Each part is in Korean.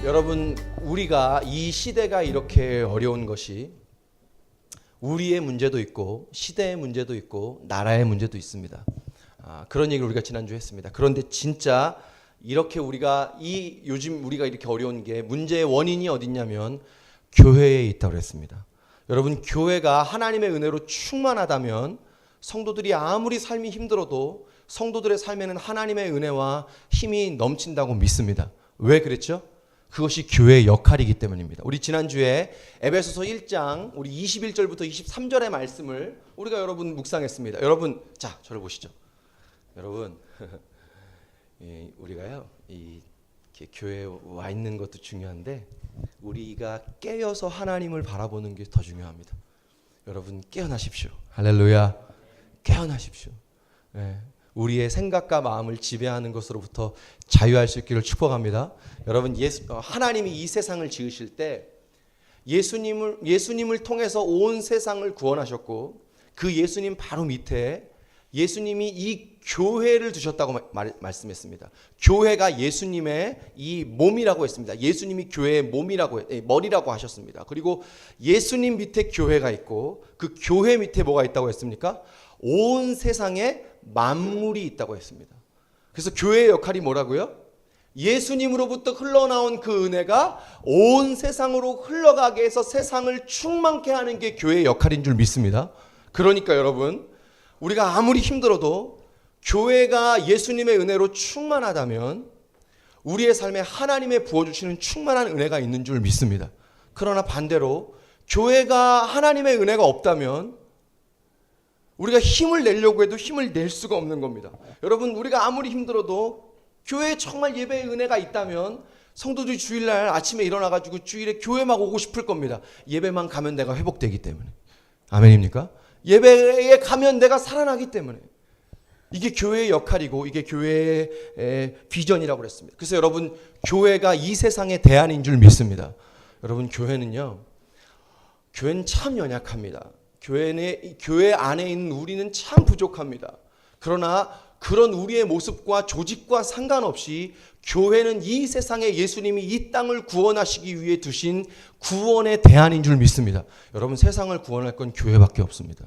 여러분, 우리가 이 시대가 이렇게 어려운 것이 우리의 문제도 있고 시대의 문제도 있고 나라의 문제도 있습니다. 그런 얘기를 우리가 지난주에 했습니다. 그런데 진짜 이렇게 요즘 우리가 이렇게 어려운 게 문제의 원인이 어딨냐면 교회에 있다고 그랬습니다. 여러분, 교회가 하나님의 은혜로 충만하다면 성도들이 아무리 삶이 힘들어도 성도들의 삶에는 하나님의 은혜와 힘이 넘친다고 믿습니다. 왜 그랬죠? 그것이 교회의 역할이기 때문입니다. 우리 지난주에 에베소서 1장 우리 21절부터 23절의 말씀을 우리가 여러분 묵상했습니다. 여러분, 자, 저를 보시죠. 여러분, 우리가요, 이렇게 교회에 와 있는 것도 중요한데 우리가 깨어서 하나님을 바라보는 게 더 중요합니다. 여러분, 깨어나십시오. 할렐루야. 깨어나십시오. 우리의 생각과 마음을 지배하는 것으로부터 자유할 수 있기를 축복합니다. 여러분, 하나님이 이 세상을 지으실 때 예수님을 통해서 온 세상을 구원하셨고, 그 예수님 바로 밑에 예수님이 이 교회를 두셨다고 말씀했습니다. 교회가 예수님의 이 몸이라고 했습니다. 예수님이 교회의 머리라고 하셨습니다. 그리고 예수님 밑에 교회가 있고 그 교회 밑에 뭐가 있다고 했습니까? 온 세상에 만물이 있다고 했습니다. 그래서 교회의 역할이 뭐라고요? 예수님으로부터 흘러나온 그 은혜가 온 세상으로 흘러가게 해서 세상을 충만케 하는 게 교회의 역할인 줄 믿습니다. 그러니까 여러분, 우리가 아무리 힘들어도 교회가 예수님의 은혜로 충만하다면 우리의 삶에 하나님의 부어주시는 충만한 은혜가 있는 줄 믿습니다. 그러나 반대로 교회가 하나님의 은혜가 없다면 우리가 힘을 내려고 해도 힘을 낼 수가 없는 겁니다. 여러분, 우리가 아무리 힘들어도 교회에 정말 예배의 은혜가 있다면 성도들이 주일날 아침에 일어나가지고 주일에 교회만 오고 싶을 겁니다. 예배만 가면 내가 회복되기 때문에. 아멘입니까? 예배에 가면 내가 살아나기 때문에. 이게 교회의 역할이고 이게 교회의 비전이라고 그랬습니다. 그래서 여러분, 교회가 이 세상의 대안인 줄 믿습니다. 여러분, 교회는 참 연약합니다. 교회 안에 있는 우리는 참 부족합니다. 그러나 그런 우리의 모습과 조직과 상관없이 교회는 이 세상에 예수님이 이 땅을 구원하시기 위해 두신 구원의 대안인 줄 믿습니다. 여러분, 세상을 구원할 건 교회밖에 없습니다.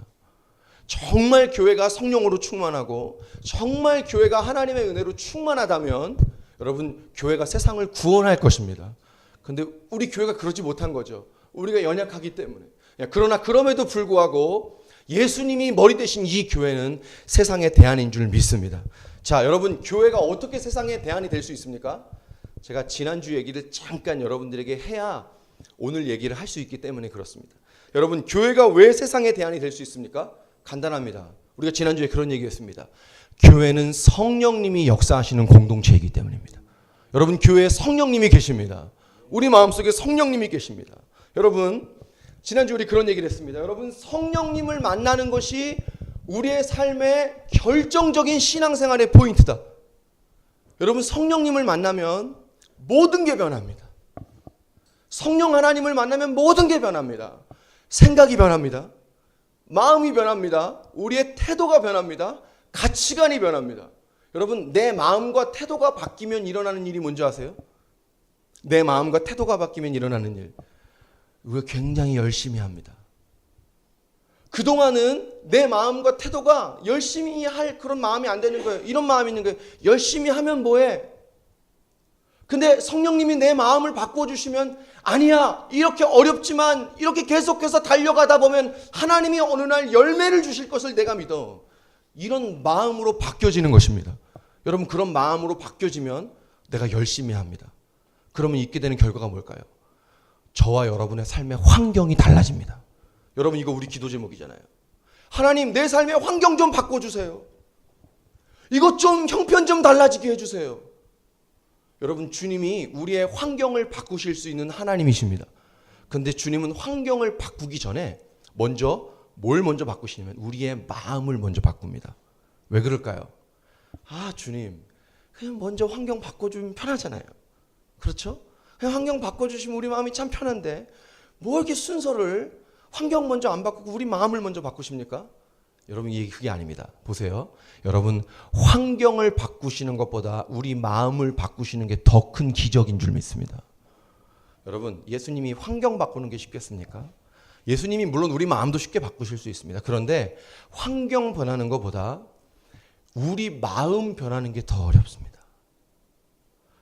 정말 교회가 성령으로 충만하고 정말 교회가 하나님의 은혜로 충만하다면 여러분, 교회가 세상을 구원할 것입니다. 그런데 우리 교회가 그러지 못한 거죠. 우리가 연약하기 때문에. 그러나 그럼에도 불구하고 예수님이 머리 대신 이 교회는 세상의 대안인 줄 믿습니다. 자, 여러분, 교회가 어떻게 세상의 대안이 될 수 있습니까? 제가 지난주 얘기를 잠깐 여러분들에게 해야 오늘 얘기를 할 수 있기 때문에 그렇습니다. 여러분, 교회가 왜 세상의 대안이 될 수 있습니까? 간단합니다. 우리가 지난주에 그런 얘기했습니다. 교회는 성령님이 역사하시는 공동체이기 때문입니다. 여러분, 교회에 성령님이 계십니다. 우리 마음속에 성령님이 계십니다. 여러분, 지난주 우리 그런 얘기를 했습니다. 여러분, 성령님을 만나는 것이 우리의 삶의 결정적인 신앙생활의 포인트다. 여러분, 성령님을 만나면 모든 게 변합니다. 성령 하나님을 만나면 모든 게 변합니다. 생각이 변합니다. 마음이 변합니다. 우리의 태도가 변합니다. 가치관이 변합니다. 여러분, 내 마음과 태도가 바뀌면 일어나는 일이 뭔지 아세요? 내 마음과 태도가 바뀌면 일어나는 일. 우리가 굉장히 열심히 합니다. 그동안은 내 마음과 태도가 열심히 할 그런 마음이 안 되는 거예요. 이런 마음이 있는 거예요. 열심히 하면 뭐해? 근데 성령님이 내 마음을 바꿔주시면 아니야, 이렇게 어렵지만 이렇게 계속해서 달려가다 보면 하나님이 어느 날 열매를 주실 것을 내가 믿어. 이런 마음으로 바뀌어지는 것입니다. 여러분, 그런 마음으로 바뀌어지면 내가 열심히 합니다. 그러면 있게 되는 결과가 뭘까요? 저와 여러분의 삶의 환경이 달라집니다. 여러분, 이거 우리 기도 제목이잖아요. 하나님, 내 삶의 환경 좀 바꿔주세요. 이것 좀 형편 좀 달라지게 해주세요. 여러분, 주님이 우리의 환경을 바꾸실 수 있는 하나님이십니다. 그런데 주님은 환경을 바꾸기 전에 뭘 먼저 바꾸시냐면 우리의 마음을 먼저 바꿉니다. 왜 그럴까요? 주님, 그냥 먼저 환경 바꿔주면 편하잖아요. 그렇죠? 그냥 환경 바꿔주시면 우리 마음이 참 편한데 뭐 이렇게 순서를 환경 먼저 안 바꾸고 우리 마음을 먼저 바꾸십니까? 여러분, 이게 그게 아닙니다. 보세요. 여러분, 환경을 바꾸시는 것보다 우리 마음을 바꾸시는 게 더 큰 기적인 줄 믿습니다. 여러분, 예수님이 환경 바꾸는 게 쉽겠습니까? 예수님이 물론 우리 마음도 쉽게 바꾸실 수 있습니다. 그런데 환경 변하는 것보다 우리 마음 변하는 게 더 어렵습니다.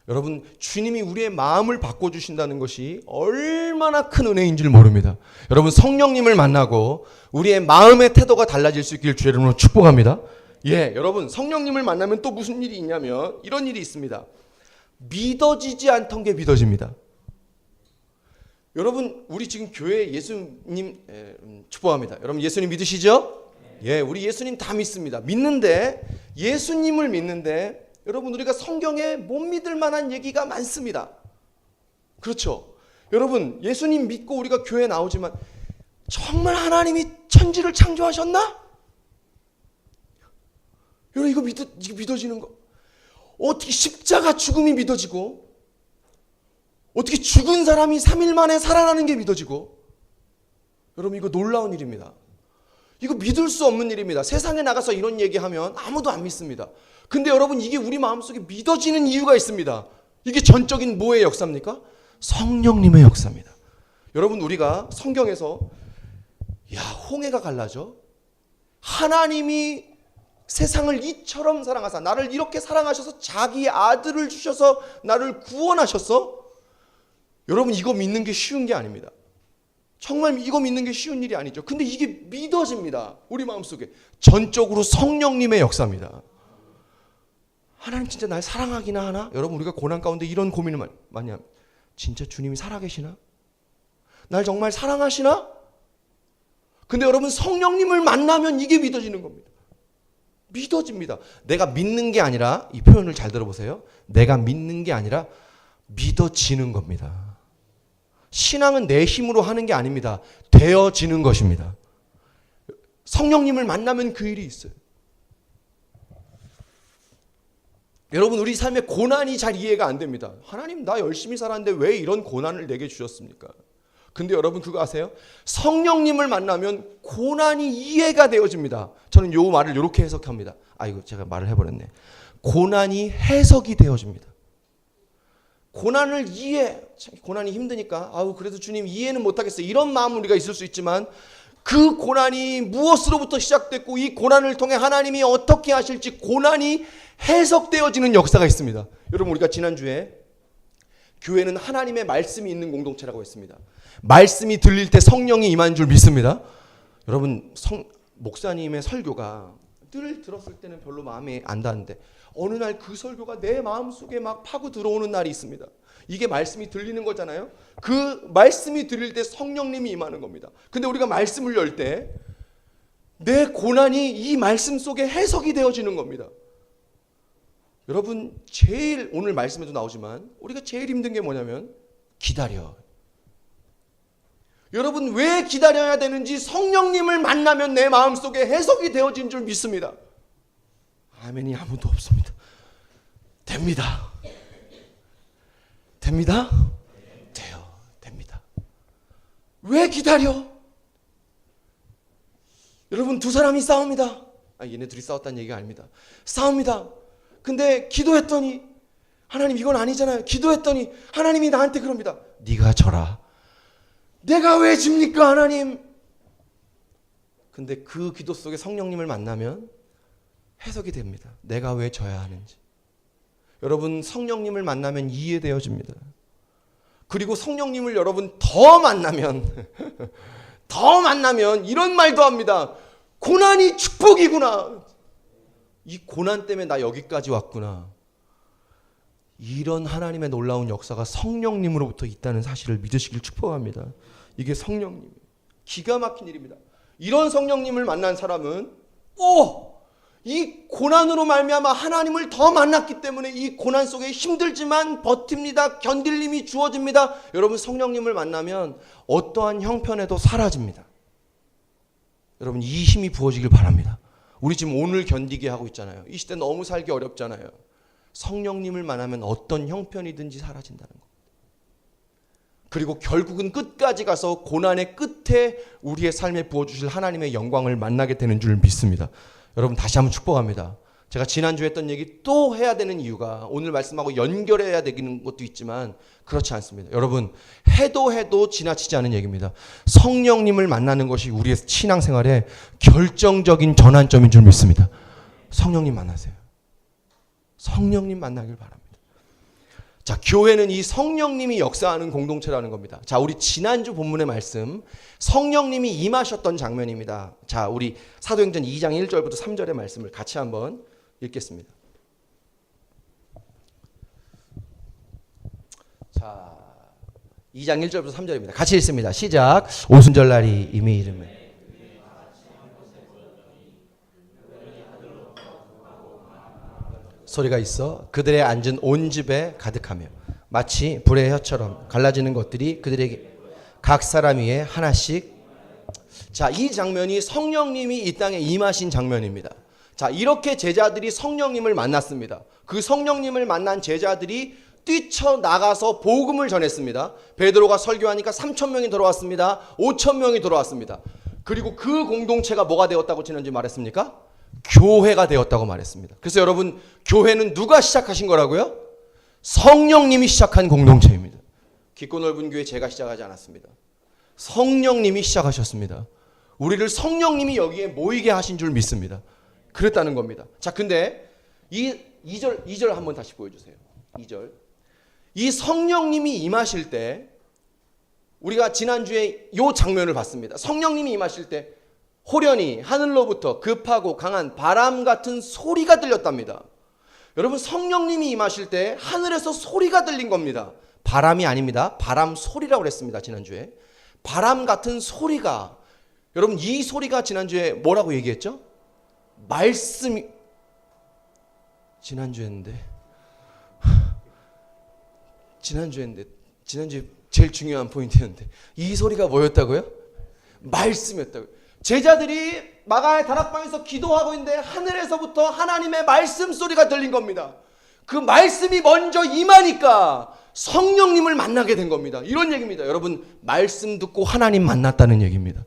여러분, 주님이 우리의 마음을 바꿔주신다는 것이 얼마나 큰 은혜인 줄 모릅니다. 여러분, 성령님을 만나고 우리의 마음의 태도가 달라질 수 있길 주의 이름으로 축복합니다. 여러분, 성령님을 만나면 또 무슨 일이 있냐면 이런 일이 있습니다. 믿어지지 않던 게 믿어집니다. 여러분, 우리 지금 교회 예수님 축복합니다. 여러분, 예수님 믿으시죠? 우리 예수님 다 믿습니다. 믿는데, 예수님을 믿는데 여러분, 우리가 성경에 못 믿을 만한 얘기가 많습니다. 그렇죠? 여러분, 예수님 믿고 우리가 교회에 나오지만 정말 하나님이 천지를 창조하셨나? 여러분, 이거 믿어지는 거. 어떻게 십자가 죽음이 믿어지고, 어떻게 죽은 사람이 3일 만에 살아나는 게 믿어지고. 여러분, 이거 놀라운 일입니다. 이거 믿을 수 없는 일입니다. 세상에 나가서 이런 얘기하면 아무도 안 믿습니다. 근데 여러분, 이게 우리 마음속에 믿어지는 이유가 있습니다. 이게 전적인 뭐의 역사입니까? 성령님의 역사입니다. 여러분, 우리가 성경에서 홍해가 갈라져. 하나님이 세상을 이처럼 사랑하사, 나를 이렇게 사랑하셔서 자기 아들을 주셔서 나를 구원하셨어. 여러분, 이거 믿는 게 쉬운 게 아닙니다. 정말 이거 믿는 게 쉬운 일이 아니죠. 근데 이게 믿어집니다. 우리 마음속에. 전적으로 성령님의 역사입니다. 하나님 진짜 날 사랑하기나 하나? 여러분, 우리가 고난 가운데 이런 고민을 많이 합니다. 진짜 주님이 살아계시나? 날 정말 사랑하시나? 근데 여러분, 성령님을 만나면 이게 믿어지는 겁니다. 믿어집니다. 내가 믿는 게 아니라, 이 표현을 잘 들어보세요. 내가 믿는 게 아니라 믿어지는 겁니다. 신앙은 내 힘으로 하는 게 아닙니다. 되어지는 것입니다. 성령님을 만나면 그 일이 있어요. 여러분, 우리 삶의 고난이 잘 이해가 안 됩니다. 하나님, 나 열심히 살았는데 왜 이런 고난을 내게 주셨습니까? 근데 여러분, 그거 아세요? 성령님을 만나면 고난이 이해가 되어집니다. 저는 요 말을 이렇게 해석합니다. 아이고, 제가 말을 해버렸네. 고난이 해석이 되어집니다. 고난을 고난이 힘드니까 그래도 주님 이해는 못하겠어요, 이런 마음 우리가 있을 수 있지만, 그 고난이 무엇으로부터 시작됐고 이 고난을 통해 하나님이 어떻게 하실지 고난이 해석되어지는 역사가 있습니다. 여러분, 우리가 지난주에 교회는 하나님의 말씀이 있는 공동체라고 했습니다. 말씀이 들릴 때 성령이 임하는 줄 믿습니다. 여러분, 목사님의 설교가 늘 들었을 때는 별로 마음에 안 닿는데 어느 날 그 설교가 내 마음속에 막 파고 들어오는 날이 있습니다. 이게 말씀이 들리는 거잖아요. 그 말씀이 들릴 때 성령님이 임하는 겁니다. 근데 우리가 말씀을 열 때 내 고난이 이 말씀 속에 해석이 되어지는 겁니다. 여러분, 제일 오늘 말씀에도 나오지만 우리가 제일 힘든 게 뭐냐면 기다려. 여러분, 왜 기다려야 되는지 성령님을 만나면 내 마음속에 해석이 되어진 줄 믿습니다. 아멘이 아무도 없습니다. 됩니다. 됩니다? 됩니다. 왜 기다려? 여러분, 두 사람이 싸웁니다. 얘네 둘이 싸웠다는 얘기가 아닙니다. 싸웁니다. 근데 기도했더니 하나님, 이건 아니잖아요. 기도했더니 하나님이 나한테 그럽니다. 네가 져라. 내가 왜 집니까, 하나님? 근데 그 기도 속에 성령님을 만나면 해석이 됩니다. 내가 왜 져야 하는지. 여러분, 성령님을 만나면 이해되어집니다. 그리고 성령님을 여러분 더 만나면 이런 말도 합니다. 고난이 축복이구나. 이 고난 때문에 나 여기까지 왔구나. 이런 하나님의 놀라운 역사가 성령님으로부터 있다는 사실을 믿으시길 축복합니다. 이게 성령님, 기가 막힌 일입니다. 이런 성령님을 만난 사람은 이 고난으로 말미암아 하나님을 더 만났기 때문에 이 고난 속에 힘들지만 버팁니다. 견딜림이 주어집니다. 여러분, 성령님을 만나면 어떠한 형편에도 사라집니다. 여러분, 이 힘이 부어지길 바랍니다. 우리 지금 오늘 견디게 하고 있잖아요. 이 시대 너무 살기 어렵잖아요. 성령님을 만나면 어떤 형편이든지 사라진다는 것. 그리고 결국은 끝까지 가서 고난의 끝에 우리의 삶에 부어주실 하나님의 영광을 만나게 되는 줄 믿습니다. 여러분, 다시 한번 축복합니다. 제가 지난주에 했던 얘기 또 해야 되는 이유가 오늘 말씀하고 연결해야 되는 것도 있지만 그렇지 않습니다. 여러분, 해도 지나치지 않은 얘기입니다. 성령님을 만나는 것이 우리의 신앙생활의 결정적인 전환점인 줄 믿습니다. 성령님 만나세요. 성령님 만나길 바랍니다. 자, 교회는 이 성령님이 역사하는 공동체라는 겁니다. 자, 우리 지난주 본문의 말씀, 성령님이 임하셨던 장면입니다. 자, 우리 사도행전 2장 1절부터 3절의 말씀을 같이 한번 읽겠습니다. 자, 2장 1절부터 3절입니다. 같이 읽습니다. 시작. 오순절날이 이미 이르매 소리가 있어 그들의 앉은 온 집에 가득하며 마치 불의 혀처럼 갈라지는 것들이 그들에게 각 사람 위에 하나씩. 자, 이 장면이 성령님이 이 땅에 임하신 장면입니다. 자, 이렇게 제자들이 성령님을 만났습니다. 그 성령님을 만난 제자들이 뛰쳐나가서 복음을 전했습니다. 베드로가 설교하니까 3,000명이 들어왔습니다. 5,000명이 들어왔습니다. 그리고 그 공동체가 뭐가 되었다고 지난주에 말했습니까? 교회가 되었다고 말했습니다. 그래서 여러분, 교회는 누가 시작하신 거라고요? 성령님이 시작한 공동체입니다. 깊고 넓은 교회 제가 시작하지 않았습니다. 성령님이 시작하셨습니다. 우리를 성령님이 여기에 모이게 하신 줄 믿습니다. 그랬다는 겁니다. 자, 근데 이 2절 한번 다시 보여주세요. 2절. 이 성령님이 임하실 때 우리가 지난주에 이 장면을 봤습니다. 성령님이 임하실 때 호련히 하늘로부터 급하고 강한 바람 같은 소리가 들렸답니다. 여러분, 성령님이 임하실 때 하늘에서 소리가 들린 겁니다. 바람이 아닙니다. 바람 소리라고 그랬습니다. 지난주에. 바람 같은 소리가, 여러분, 이 소리가 지난주에 뭐라고 얘기했죠? 말씀이, 지난주에 제일 중요한 포인트였는데 이 소리가 뭐였다고요? 말씀이었다고요. 제자들이 마가의 다락방에서 기도하고 있는데 하늘에서부터 하나님의 말씀 소리가 들린 겁니다. 그 말씀이 먼저 임하니까 성령님을 만나게 된 겁니다. 이런 얘기입니다. 여러분, 말씀 듣고 하나님 만났다는 얘기입니다.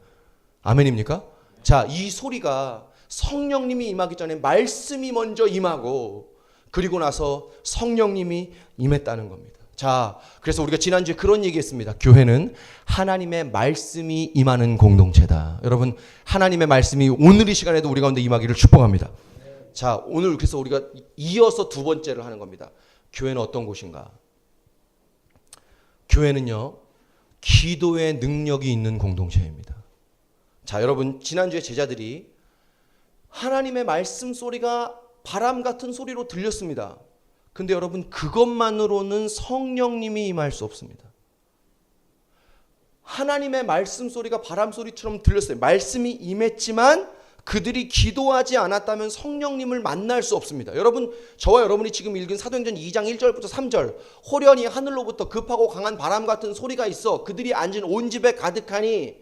아멘입니까? 자, 이 소리가 성령님이 임하기 전에 말씀이 먼저 임하고 그리고 나서 성령님이 임했다는 겁니다. 자, 그래서 우리가 지난주에 그런 얘기했습니다. 교회는 하나님의 말씀이 임하는 공동체다. 여러분, 하나님의 말씀이 오늘 이 시간에도 우리 가운데 임하기를 축복합니다. 자, 오늘 그래서 우리가 이어서 두 번째를 하는 겁니다. 교회는 어떤 곳인가? 교회는요, 기도의 능력이 있는 공동체입니다. 자, 여러분, 지난주에 제자들이 하나님의 말씀 소리가 바람 같은 소리로 들렸습니다. 근데 여러분, 그것만으로는 성령님이 임할 수 없습니다. 하나님의 말씀 소리가 바람 소리처럼 들렸어요. 말씀이 임했지만 그들이 기도하지 않았다면 성령님을 만날 수 없습니다. 여러분, 저와 여러분이 지금 읽은 사도행전 2장 1절부터 3절, 호련히 하늘로부터 급하고 강한 바람 같은 소리가 있어 그들이 앉은 온 집에 가득하니,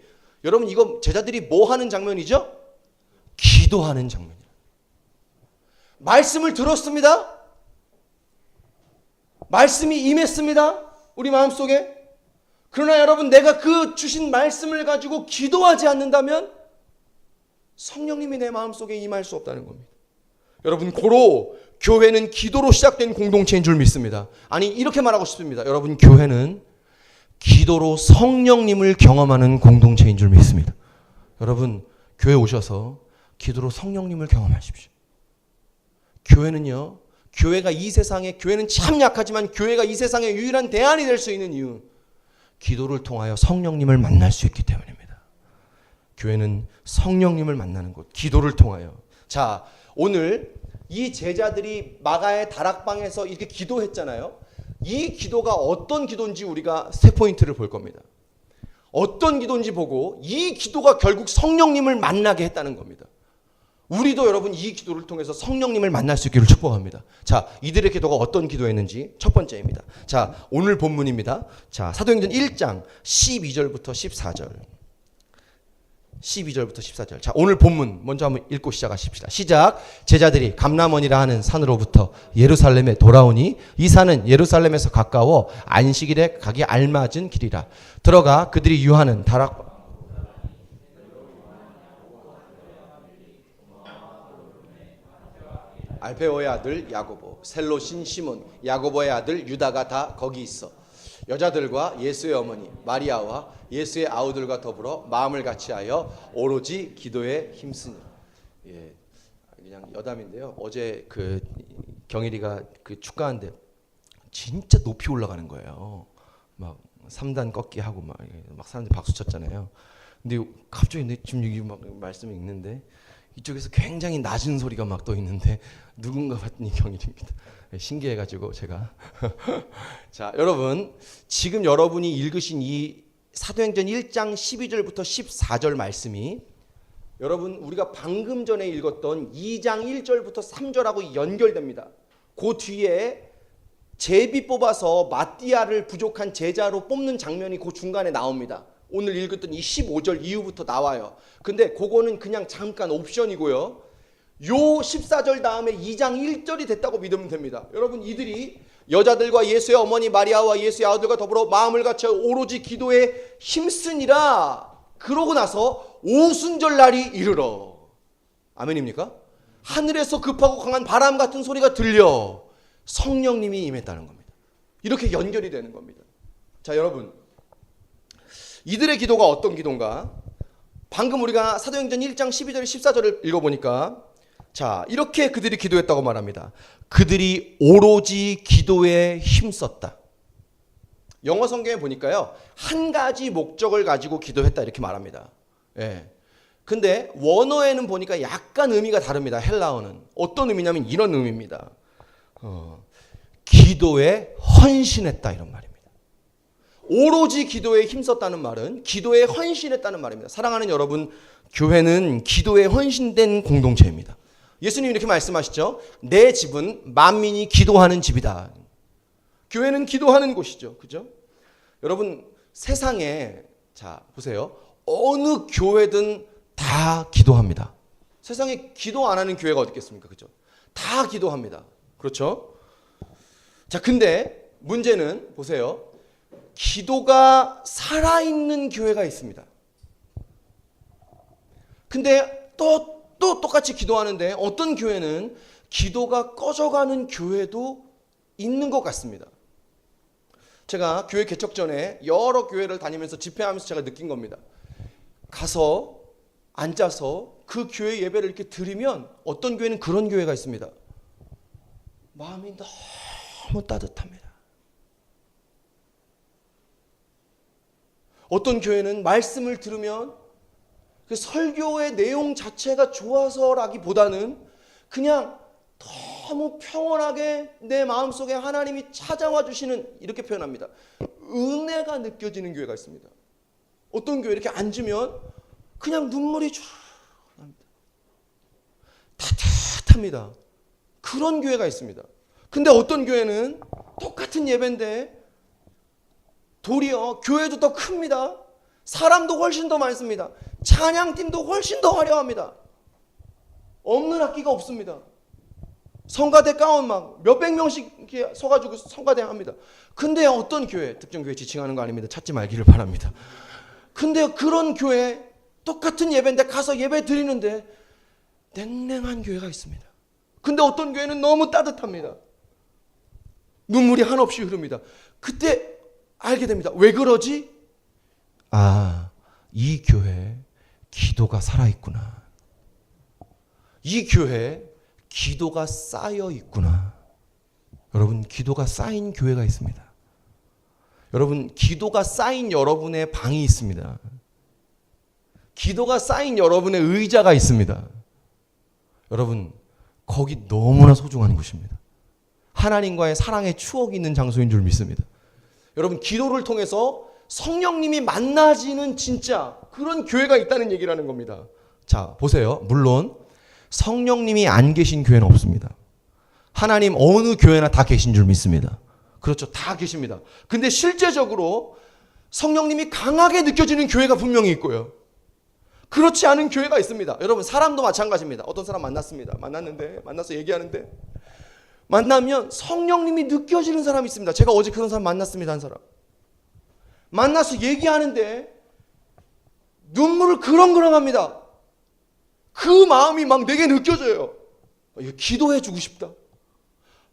여러분, 이거 제자들이 뭐 하는 장면이죠? 기도하는 장면이에요. 말씀을 들었습니다. 말씀이 임했습니다. 우리 마음속에. 그러나 여러분, 내가 그 주신 말씀을 가지고 기도하지 않는다면 성령님이 내 마음속에 임할 수 없다는 겁니다. 여러분, 고로 교회는 기도로 시작된 공동체인 줄 믿습니다. 아니, 이렇게 말하고 싶습니다. 여러분, 교회는 기도로 성령님을 경험하는 공동체인 줄 믿습니다. 여러분, 교회 오셔서 기도로 성령님을 경험하십시오. 교회는요, 교회는 참 약하지만 교회가 이 세상의 유일한 대안이 될 수 있는 이유, 기도를 통하여 성령님을 만날 수 있기 때문입니다. 교회는 성령님을 만나는 곳, 기도를 통하여. 자, 오늘 이 제자들이 마가의 다락방에서 이렇게 기도했잖아요. 이 기도가 어떤 기도인지 우리가 세 포인트를 볼 겁니다. 어떤 기도인지 보고 이 기도가 결국 성령님을 만나게 했다는 겁니다. 우리도 여러분 이 기도를 통해서 성령님을 만날 수 있기를 축복합니다. 자, 이들의 기도가 어떤 기도였는지 첫 번째입니다. 자, 오늘 본문입니다. 자, 사도행전 1장 12절부터 14절. 12절부터 14절. 자, 오늘 본문 먼저 한번 읽고 시작하십시다. 시작. 제자들이 감람원이라 하는 산으로부터 예루살렘에 돌아오니 이 산은 예루살렘에서 가까워 안식일에 가기 알맞은 길이라. 들어가 그들이 유하는 다락 알페오의 아들 야고보, 셀롯인 시몬, 야고보의 아들 유다가 다 거기 있어. 여자들과 예수의 어머니 마리아와 예수의 아우들과 더불어 마음을 같이하여 오로지 기도에 힘쓰니. 예, 그냥 여담인데요. 어제 그 경일이가 그 축가하는데 진짜 높이 올라가는 거예요. 막 3단 꺾기 하고 막 사람들이 박수 쳤잖아요. 근데 갑자기 지금 여기 막 말씀을 읽는데 이쪽에서 굉장히 낮은 소리가 막 또 있는데 누군가 봤더니 경일입니다. 신기해가지고 제가 자, 여러분 지금 여러분이 읽으신 이 사도행전 1장 12절부터 14절 말씀이 여러분 우리가 방금 전에 읽었던 2장 1절부터 3절하고 연결됩니다. 그 뒤에 제비 뽑아서 마띠아를 부족한 제자로 뽑는 장면이 그 중간에 나옵니다. 오늘 읽었던 이 15절 이후부터 나와요. 근데 그거는 그냥 잠깐 옵션이고요. 요 14절 다음에 2장 1절이 됐다고 믿으면 됩니다. 여러분 이들이 여자들과 예수의 어머니 마리아와 예수의 아들과 더불어 마음을 같이 오로지 기도에 힘쓰니라. 그러고 나서 오순절 날이 이르러. 아멘입니까? 하늘에서 급하고 강한 바람 같은 소리가 들려 성령님이 임했다는 겁니다. 이렇게 연결이 되는 겁니다. 자, 여러분 이들의 기도가 어떤 기도인가? 방금 우리가 사도행전 1장 12절 14절을 읽어보니까 자, 이렇게 그들이 기도했다고 말합니다. 그들이 오로지 기도에 힘썼다. 영어 성경에 보니까요, 한 가지 목적을 가지고 기도했다 이렇게 말합니다. 예. 근데 원어에는 보니까 약간 의미가 다릅니다. 헬라어는 어떤 의미냐면 이런 의미입니다. 기도에 헌신했다 이런 말입니다. 오로지 기도에 힘썼다는 말은 기도에 헌신했다는 말입니다. 사랑하는 여러분, 교회는 기도에 헌신된 공동체입니다. 예수님이 이렇게 말씀하시죠. 내 집은 만민이 기도하는 집이다. 교회는 기도하는 곳이죠. 그죠? 여러분 세상에 자 보세요. 어느 교회든 다 기도합니다. 세상에 기도 안 하는 교회가 어디 있겠습니까? 그죠? 다 기도합니다. 그렇죠? 자, 근데 문제는 보세요. 기도가 살아있는 교회가 있습니다. 근데 또 똑같이 기도하는데 어떤 교회는 기도가 꺼져가는 교회도 있는 것 같습니다. 제가 교회 개척 전에 여러 교회를 다니면서 집회하면서 제가 느낀 겁니다. 가서 앉아서 그 교회 예배를 이렇게 드리면 어떤 교회는 그런 교회가 있습니다. 마음이 너무 따뜻합니다. 어떤 교회는 말씀을 들으면 그 설교의 내용 자체가 좋아서라기보다는 그냥 너무 평온하게 내 마음속에 하나님이 찾아와 주시는, 이렇게 표현합니다. 은혜가 느껴지는 교회가 있습니다. 어떤 교회 이렇게 앉으면 그냥 눈물이 쭉 납니다. 따뜻합니다. 그런 교회가 있습니다. 근데 어떤 교회는 똑같은 예배인데 도리어 교회도 더 큽니다. 사람도 훨씬 더 많습니다. 찬양팀도 훨씬 더 화려합니다. 없는 악기가 없습니다. 성가대 가운 막 몇백 명씩 이렇게 서가지고 성가대 합니다. 근데 어떤 교회, 특정 교회 지칭하는 거 아닙니다. 찾지 말기를 바랍니다. 근데 그런 교회 똑같은 예배인데 가서 예배 드리는데 냉랭한 교회가 있습니다. 근데 어떤 교회는 너무 따뜻합니다. 눈물이 한없이 흐릅니다. 그때 알게 됩니다. 왜 그러지? 아, 이 교회 기도가 살아있구나. 이 교회 기도가 쌓여 있구나. 여러분, 기도가 쌓인 교회가 있습니다. 여러분, 기도가 쌓인 여러분의 방이 있습니다. 기도가 쌓인 여러분의 의자가 있습니다. 여러분, 거기 너무나 소중한 곳입니다. 하나님과의 사랑의 추억이 있는 장소인 줄 믿습니다. 여러분, 기도를 통해서 성령님이 만나지는 진짜 그런 교회가 있다는 얘기라는 겁니다. 자, 보세요. 물론 성령님이 안 계신 교회는 없습니다. 하나님 어느 교회나 다 계신 줄 믿습니다. 그렇죠. 다 계십니다. 근데 실제적으로 성령님이 강하게 느껴지는 교회가 분명히 있고요. 그렇지 않은 교회가 있습니다. 여러분, 사람도 마찬가지입니다. 어떤 사람 만났습니다. 만나서 얘기하는데 만나면 성령님이 느껴지는 사람이 있습니다. 제가 어제 그런 사람 만났습니다. 한 사람. 만나서 얘기하는데 눈물을 그렁그렁합니다. 그 마음이 막 내게 느껴져요. 기도해 주고 싶다.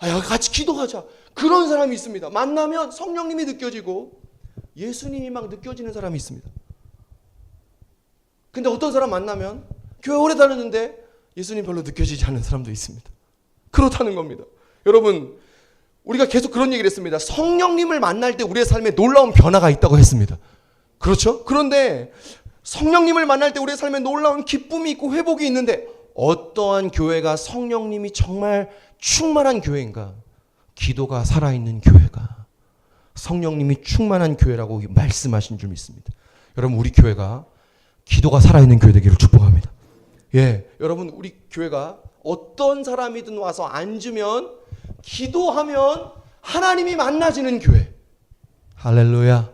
야, 같이 기도하자. 그런 사람이 있습니다. 만나면 성령님이 느껴지고 예수님이 막 느껴지는 사람이 있습니다. 근데 어떤 사람 만나면 교회 오래 다녔는데 예수님 별로 느껴지지 않는 사람도 있습니다. 그렇다는 겁니다. 여러분, 우리가 계속 그런 얘기를 했습니다. 성령님을 만날 때 우리의 삶에 놀라운 변화가 있다고 했습니다. 그렇죠? 그런데 성령님을 만날 때 우리의 삶에 놀라운 기쁨이 있고 회복이 있는데 어떠한 교회가 성령님이 정말 충만한 교회인가? 기도가 살아있는 교회가 성령님이 충만한 교회라고 말씀하신 줄 믿습니다. 여러분, 우리 교회가 기도가 살아있는 교회 되기를 축복합니다. 예, 여러분, 우리 교회가 어떤 사람이든 와서 앉으면 기도하면 하나님이 만나지는 교회. 할렐루야.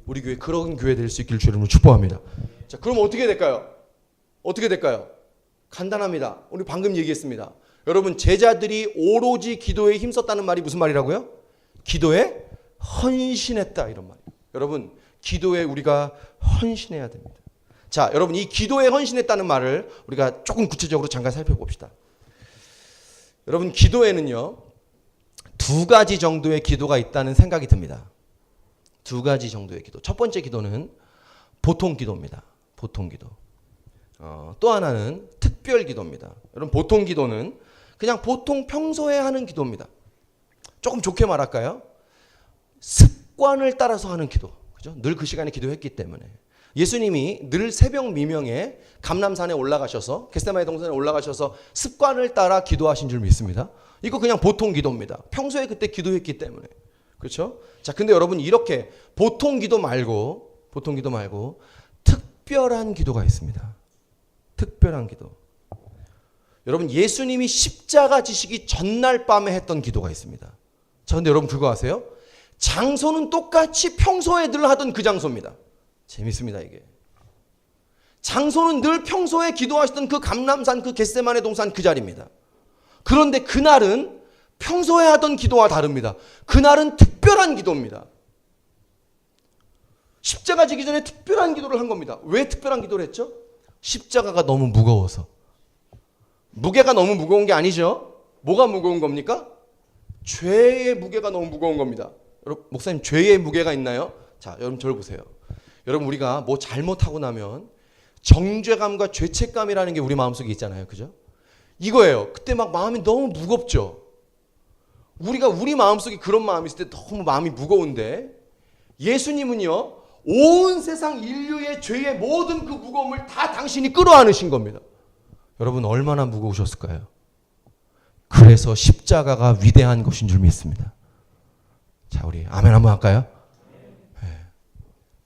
우리 교회 그런 교회 될 수 있기를 주님으로 축복합니다. 자, 그럼 어떻게 될까요? 어떻게 될까요? 간단합니다. 우리 방금 얘기했습니다. 여러분, 제자들이 오로지 기도에 힘썼다는 말이 무슨 말이라고요? 기도에 헌신했다, 이런 말이에요. 여러분, 기도에 우리가 헌신해야 됩니다. 자, 여러분, 이 기도에 헌신했다는 말을 우리가 조금 구체적으로 잠깐 살펴봅시다. 여러분, 기도에는요, 두 가지 정도의 기도가 있다는 생각이 듭니다. 두 가지 정도의 기도. 첫 번째 기도는 보통 기도입니다. 보통 기도. 또 하나는 특별 기도입니다. 여러분, 보통 기도는 그냥 보통 평소에 하는 기도입니다. 조금 좋게 말할까요? 습관을 따라서 하는 기도. 그죠? 늘 그 시간에 기도했기 때문에. 예수님이 늘 새벽 미명에 감람산에 올라가셔서 겟세마네 동산에 올라가셔서 습관을 따라 기도하신 줄 믿습니다. 이거 그냥 보통 기도입니다. 평소에 그때 기도했기 때문에. 그렇죠? 자, 근데 여러분, 이렇게 보통 기도 말고 특별한 기도가 있습니다. 특별한 기도. 여러분, 예수님이 십자가 지시기 전날 밤에 했던 기도가 있습니다. 자, 근데 여러분 그거 아세요? 장소는 똑같이 평소에 늘 하던 그 장소입니다. 재밌습니다, 이게. 장소는 늘 평소에 기도하시던 그 감람산, 그 겟세마네 동산 그 자리입니다. 그런데 그날은 평소에 하던 기도와 다릅니다. 그날은 특별한 기도입니다. 십자가 지기 전에 특별한 기도를 한 겁니다. 왜 특별한 기도를 했죠? 십자가가 너무 무거워서. 무게가 너무 무거운 게 아니죠. 뭐가 무거운 겁니까? 죄의 무게가 너무 무거운 겁니다. 여러분, 목사님, 죄의 무게가 있나요? 자, 여러분 저를 보세요. 여러분, 우리가 뭐 잘못하고 나면 정죄감과 죄책감이라는 게 우리 마음속에 있잖아요. 그죠? 이거예요. 그때 막 마음이 너무 무겁죠. 우리 마음속에 그런 마음이 있을 때 너무 마음이 무거운데 예수님은요, 온 세상 인류의 죄의 모든 그 무거움을 다 당신이 끌어안으신 겁니다. 여러분, 얼마나 무거우셨을까요? 그래서 십자가가 위대한 것인 줄 믿습니다. 자, 우리 아멘 한번 할까요? 네.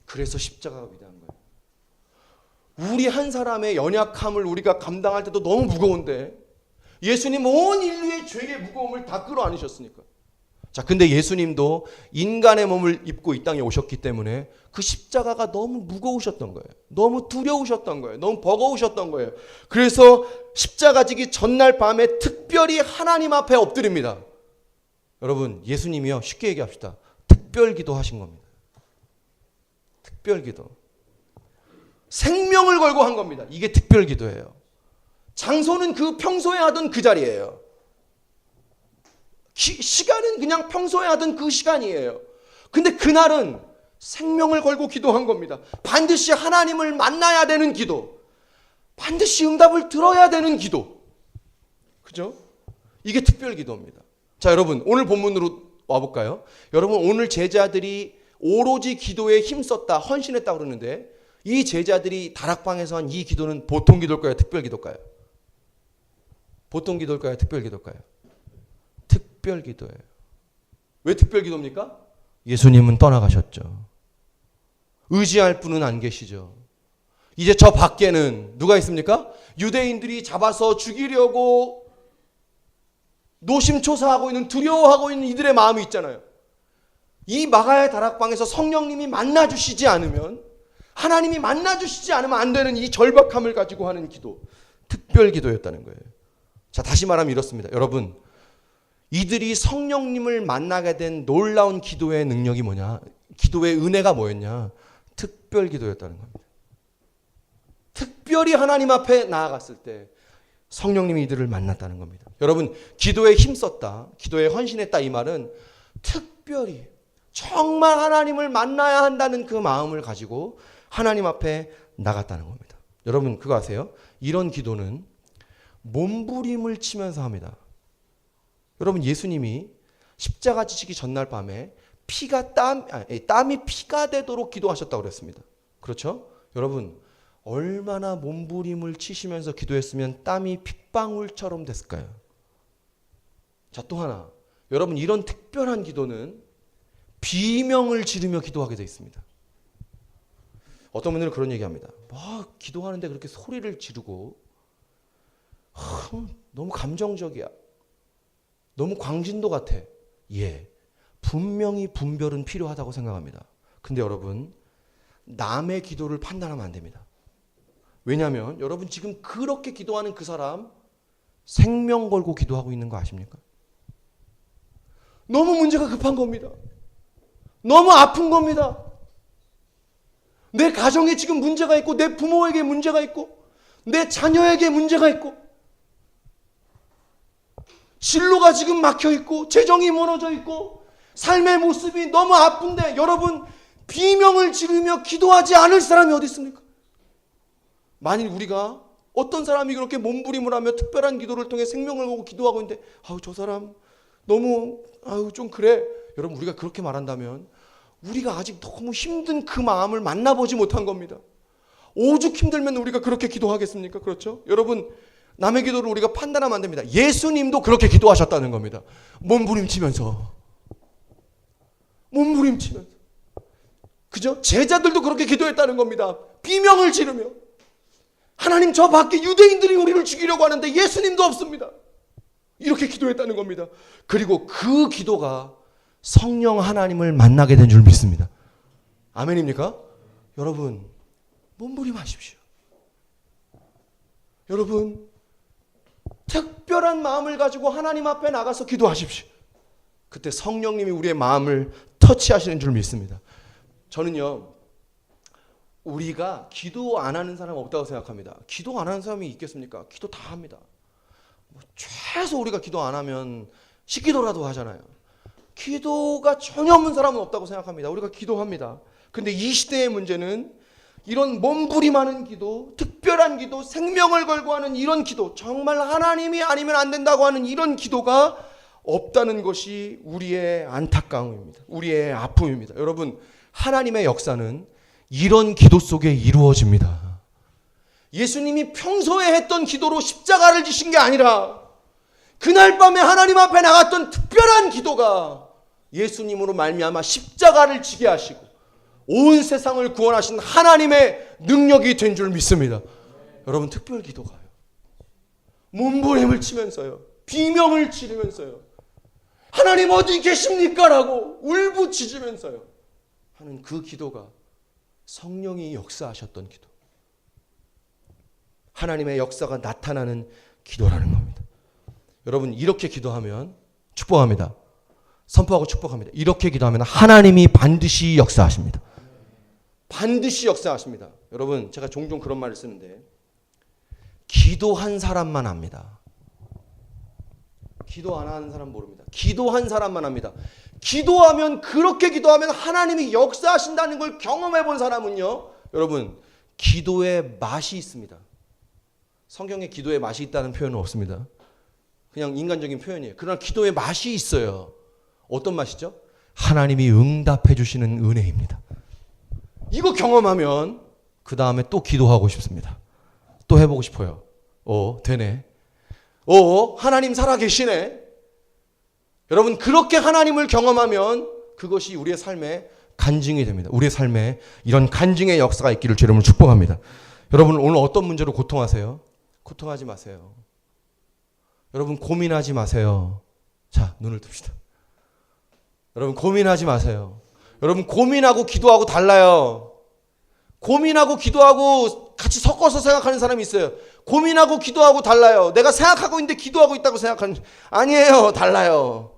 그래서 십자가가 위대한 거예요. 우리 한 사람의 연약함을 우리가 감당할 때도 너무 무거운데 예수님 온 인류의 죄의 무거움을 다 끌어안으셨으니까. 자, 근데 예수님도 인간의 몸을 입고 이 땅에 오셨기 때문에 그 십자가가 너무 무거우셨던 거예요. 너무 두려우셨던 거예요. 너무 버거우셨던 거예요. 그래서 십자가 지기 전날 밤에 특별히 하나님 앞에 엎드립니다. 여러분, 예수님이요, 쉽게 얘기합시다. 특별 기도 하신 겁니다. 특별 기도. 생명을 걸고 한 겁니다. 이게 특별 기도예요. 장소는 그 평소에 하던 그 자리예요. 시간은 그냥 평소에 하던 그 시간이에요. 근데 그날은 생명을 걸고 기도한 겁니다. 반드시 하나님을 만나야 되는 기도. 반드시 응답을 들어야 되는 기도. 그죠? 이게 특별 기도입니다. 자, 여러분, 오늘 본문으로 와볼까요? 여러분, 오늘 제자들이 오로지 기도에 힘썼다, 헌신했다 그러는데 이 제자들이 다락방에서 한 이 기도는 보통 기도일까요? 특별 기도일까요? 보통 기도일까요? 특별 기도일까요? 특별 기도예요. 왜 특별 기도입니까? 예수님은 떠나가셨죠. 의지할 분은 안 계시죠. 이제 저 밖에는 누가 있습니까? 유대인들이 잡아서 죽이려고 노심초사하고 있는, 두려워하고 있는 이들의 마음이 있잖아요. 이 마가의 다락방에서 성령님이 만나주시지 않으면, 하나님이 만나주시지 않으면 안 되는 이 절박함을 가지고 하는 기도, 특별 기도였다는 거예요. 자, 다시 말하면 이렇습니다. 여러분, 이들이 성령님을 만나게 된 놀라운 기도의 능력이 뭐냐? 기도의 은혜가 뭐였냐? 특별 기도였다는 겁니다. 특별히 하나님 앞에 나아갔을 때 성령님이 이들을 만났다는 겁니다. 여러분, 기도에 힘썼다, 기도에 헌신했다, 이 말은 특별히 정말 하나님을 만나야 한다는 그 마음을 가지고 하나님 앞에 나갔다는 겁니다. 여러분, 그거 아세요? 이런 기도는 몸부림을 치면서 합니다. 여러분, 예수님이 십자가 지시기 전날 밤에 땀이 피가 되도록 기도하셨다고 그랬습니다. 그렇죠? 여러분, 얼마나 몸부림을 치시면서 기도했으면 땀이 핏방울처럼 됐을까요? 자, 또 하나. 여러분, 이런 특별한 기도는 비명을 지르며 기도하게 되어 있습니다. 어떤 분들은 그런 얘기합니다. 기도하는데 그렇게 소리를 지르고 너무 감정적이야. 너무 광진도 같아. 예, 분명히 분별은 필요하다고 생각합니다. 근데 여러분, 남의 기도를 판단하면 안 됩니다. 왜냐하면 여러분, 지금 그렇게 기도하는 그 사람 생명 걸고 기도하고 있는 거 아십니까? 너무 문제가 급한 겁니다. 너무 아픈 겁니다. 내 가정에 지금 문제가 있고, 내 부모에게 문제가 있고, 내 자녀에게 문제가 있고, 진로가 지금 막혀 있고, 재정이 무너져 있고, 삶의 모습이 너무 아픈데 여러분, 비명을 지르며 기도하지 않을 사람이 어디 있습니까? 만일 우리가 어떤 사람이 그렇게 몸부림을 하며 특별한 기도를 통해 생명을 걸고 기도하고 있는데 저 사람 너무 좀 그래. 여러분, 우리가 그렇게 말한다면 우리가 아직 너무 힘든 그 마음을 만나보지 못한 겁니다. 오죽 힘들면 우리가 그렇게 기도하겠습니까? 그렇죠? 여러분, 남의 기도를 우리가 판단하면 안 됩니다. 예수님도 그렇게 기도하셨다는 겁니다. 몸부림치면서. 그죠? 제자들도 그렇게 기도했다는 겁니다. 비명을 지르며. 하나님, 저 밖에 유대인들이 우리를 죽이려고 하는데 예수님도 없습니다. 이렇게 기도했다는 겁니다. 그리고 그 기도가 성령 하나님을 만나게 된 줄 믿습니다. 아멘입니까? 여러분, 몸부림하십시오. 여러분, 특별한 마음을 가지고 하나님 앞에 나가서 기도하십시오. 그때 성령님이 우리의 마음을 터치하시는 줄 믿습니다. 저는요, 우리가 기도 안 하는 사람 없다고 생각합니다. 기도 안 하는 사람이 있겠습니까? 기도 다 합니다. 최소 우리가 기도 안 하면 식기도라도 하잖아요. 기도가 전혀 없는 사람은 없다고 생각합니다. 우리가 기도합니다. 근데 이 시대의 문제는 이런 몸부림하는 기도, 특별한 기도, 생명을 걸고 하는 이런 기도, 정말 하나님이 아니면 안 된다고 하는 이런 기도가 없다는 것이 우리의 안타까움입니다. 우리의 아픔입니다. 여러분, 하나님의 역사는 이런 기도 속에 이루어집니다. 예수님이 평소에 했던 기도로 십자가를 지신 게 아니라 그날 밤에 하나님 앞에 나갔던 특별한 기도가 예수님으로 말미암아 십자가를 지게 하시고 온 세상을 구원하신 하나님의 능력이 된 줄 믿습니다. 여러분, 특별 기도가요, 몸부림을 치면서요, 비명을 지르면서요, 하나님 어디 계십니까? 라고 울부짖으면서요 하는 그 기도가 성령이 역사하셨던 기도, 하나님의 역사가 나타나는 기도라는 겁니다. 여러분, 이렇게 기도하면 축복합니다. 선포하고 축복합니다. 이렇게 기도하면 하나님이 반드시 역사하십니다. 반드시 역사하십니다. 여러분, 제가 종종 그런 말을 쓰는데 기도한 사람만 압니다. 기도 안 하는 사람 모릅니다. 기도한 사람만 합니다. 기도하면, 그렇게 기도하면 하나님이 역사하신다는 걸 경험해 본 사람은요, 여러분, 기도의 맛이 있습니다. 성경에 기도의 맛이 있다는 표현은 없습니다. 그냥 인간적인 표현이에요. 그러나 기도의 맛이 있어요. 어떤 맛이죠? 하나님이 응답해 주시는 은혜입니다. 이거 경험하면 그 다음에 또 기도하고 싶습니다. 또 해보고 싶어요. 되네. 하나님 살아계시네. 여러분, 그렇게 하나님을 경험하면 그것이 우리의 삶의 간증이 됩니다. 우리의 삶에 이런 간증의 역사가 있기를 주님을 축복합니다. 여러분, 오늘 어떤 문제로 고통하세요? 고통하지 마세요. 여러분, 고민하지 마세요. 자, 눈을 뜹시다. 여러분, 고민하지 마세요. 여러분, 고민하고 기도하고 달라요. 고민하고 기도하고 같이 섞어서 생각하는 사람이 있어요. 고민하고 기도하고 달라요. 내가 생각하고 있는데 기도하고 있다고 생각하는, 아니에요. 달라요.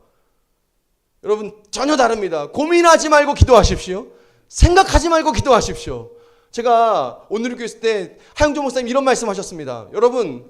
여러분, 전혀 다릅니다. 고민하지 말고 기도하십시오. 생각하지 말고 기도하십시오. 제가 오늘 교회 있을 때 하영조 목사님 이런 말씀 하셨습니다. 여러분,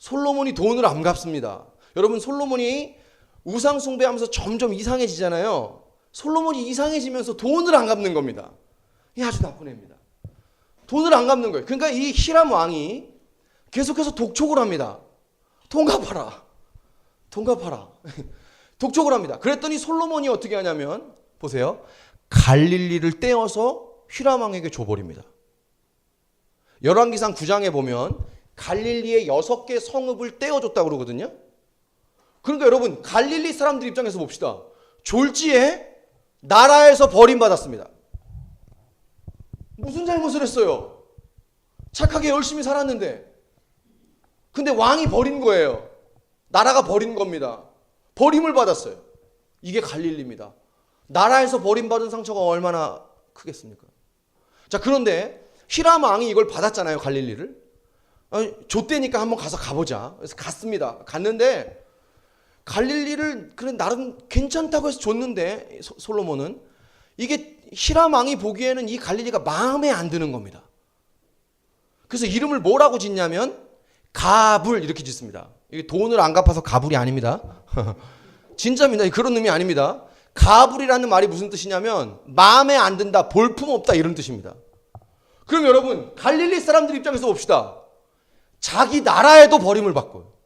솔로몬이 돈을 안 갚습니다. 여러분, 솔로몬이 우상 숭배하면서 점점 이상해지잖아요. 솔로몬이 이상해지면서 돈을 안 갚는 겁니다. 이 아주 나쁜 애입니다. 돈을 안 갚는 거예요. 그러니까 이 히람 왕이 계속해서 독촉을 합니다. 돈 갚아라. 돈 갚아라. 독촉을 합니다. 그랬더니 솔로몬이 어떻게 하냐면 보세요. 갈릴리를 떼어서 히람 왕에게 줘버립니다. 열왕기상 9장에 보면 갈릴리의 6개 성읍을 떼어줬다고 그러거든요. 그러니까 여러분, 갈릴리 사람들 입장에서 봅시다. 졸지에 나라에서 버림받았습니다. 무슨 잘못을 했어요? 착하게 열심히 살았는데. 근데 왕이 버린 거예요. 나라가 버린 겁니다. 버림을 받았어요. 이게 갈릴리입니다. 나라에서 버림받은 상처가 얼마나 크겠습니까? 자, 그런데 히람 왕이 이걸 받았잖아요, 갈릴리를. 줬대니까 한번 가보자. 그래서 갔습니다. 갔는데 갈릴리를 그래 나름 괜찮다고 해서 줬는데 솔로몬은 이게 히람 왕이 보기에는 이 갈릴리가 마음에 안 드는 겁니다. 그래서 이름을 뭐라고 짓냐면 가불 이렇게 짓습니다. 이게 돈을 안 갚아서 가불이 아닙니다. 진짜입니다. 그런 의미 아닙니다. 가불이라는 말이 무슨 뜻이냐면 마음에 안 든다, 볼품없다 이런 뜻입니다. 그럼 여러분, 갈릴리 사람들 입장에서 봅시다. 자기 나라에도 버림을 받고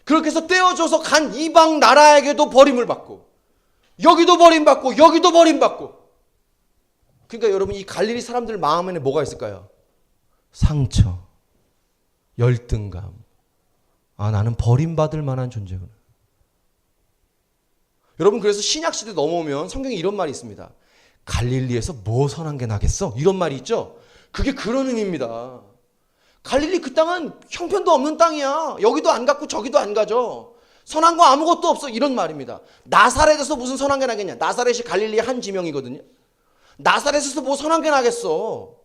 그렇게 해서 떼어줘서 간 이방 나라에게도 버림을 받고 여기도 버림받고 여기도 버림받고. 그러니까 여러분, 이 갈릴리 사람들 마음에는 뭐가 있을까요? 상처, 열등감. 아, 나는 버림받을 만한 존재구나. 여러분, 그래서 신약시대 넘어오면 성경에 이런 말이 있습니다. 갈릴리에서 뭐 선한 게 나겠어? 이런 말이 있죠. 그게 그런 의미입니다. 갈릴리 그 땅은 형편도 없는 땅이야. 여기도 안 갔고 저기도 안 가죠. 선한 거 아무것도 없어. 이런 말입니다. 나사렛에서 무슨 선한 게 나겠냐. 나사렛이 갈릴리의 한 지명이거든요. 나사렛에서 뭐 선한 게 나겠어.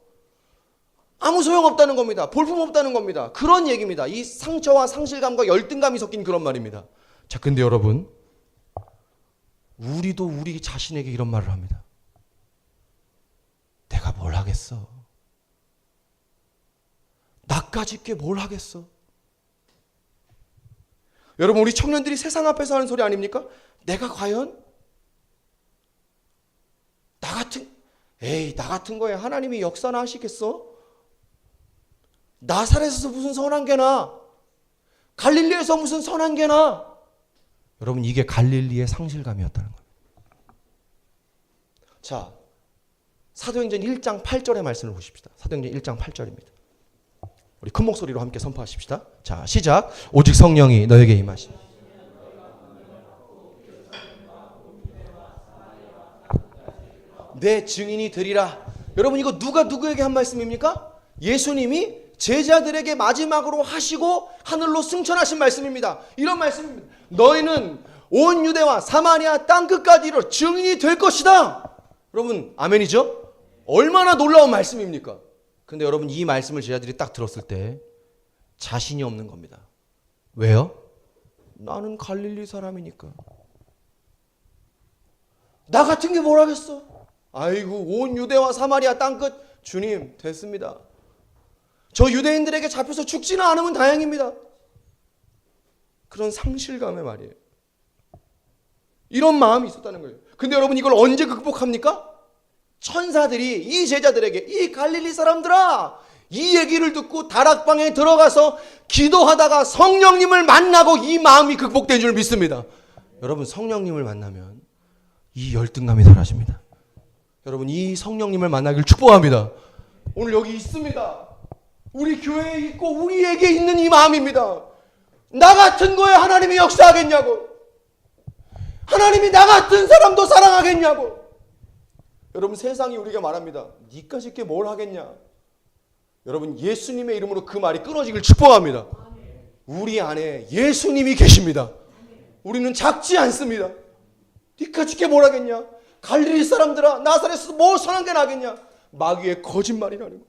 아무 소용없다는 겁니다. 볼품없다는 겁니다. 그런 얘기입니다. 이 상처와 상실감과 열등감이 섞인 그런 말입니다. 자, 근데 여러분, 우리도 우리 자신에게 이런 말을 합니다. 내가 뭘 하겠어? 나까짓 게 뭘 하겠어? 여러분, 우리 청년들이 세상 앞에서 하는 소리 아닙니까? 내가 과연 나 같은 거에 하나님이 역사나 하시겠어? 나사렛에서 무슨 선한 게나, 갈릴리에서 무슨 선한 게나. 여러분, 이게 갈릴리의 상실감이었다는 거예요. 자, 사도행전 1장 8절의 말씀을 보십시다. 사도행전 1장 8절입니다. 우리 큰 목소리로 함께 선포하십시다. 자, 시작. 오직 성령이 너에게 임하시니 내 증인이 되리라. 여러분, 이거 누가 누구에게 한 말씀입니까? 예수님이 제자들에게 마지막으로 하시고 하늘로 승천하신 말씀입니다. 이런 말씀입니다. 너희는 온 유대와 사마리아 땅끝까지 이르러 증인이 될 것이다. 여러분, 아멘이죠? 얼마나 놀라운 말씀입니까? 근데 여러분, 이 말씀을 제자들이 딱 들었을 때 자신이 없는 겁니다. 왜요? 나는 갈릴리 사람이니까. 나 같은 게 뭘 하겠어? 아이고, 온 유대와 사마리아 땅끝, 주님 됐습니다. 저 유대인들에게 잡혀서 죽지는 않으면 다행입니다. 그런 상실감의 말이에요. 이런 마음이 있었다는 거예요. 근데 여러분, 이걸 언제 극복합니까? 천사들이 이 제자들에게, 이 갈릴리 사람들아, 이 얘기를 듣고 다락방에 들어가서 기도하다가 성령님을 만나고 이 마음이 극복된 줄 믿습니다. 여러분, 성령님을 만나면 이 열등감이 사라집니다. 여러분, 이 성령님을 만나길 축복합니다. 오늘 여기 있습니다. 우리 교회에 있고 우리에게 있는 이 마음입니다. 나 같은 거에 하나님이 역사하겠냐고. 하나님이 나 같은 사람도 사랑하겠냐고. 여러분, 세상이 우리가 말합니다. 니까짓 게 뭘 하겠냐. 여러분, 예수님의 이름으로 그 말이 끊어지길 축복합니다. 우리 안에 예수님이 계십니다. 우리는 작지 않습니다. 니까짓 게 뭘 하겠냐. 갈릴리 사람들아, 나사렛에서 뭘 선한 게 나겠냐. 마귀의 거짓말이라는 거.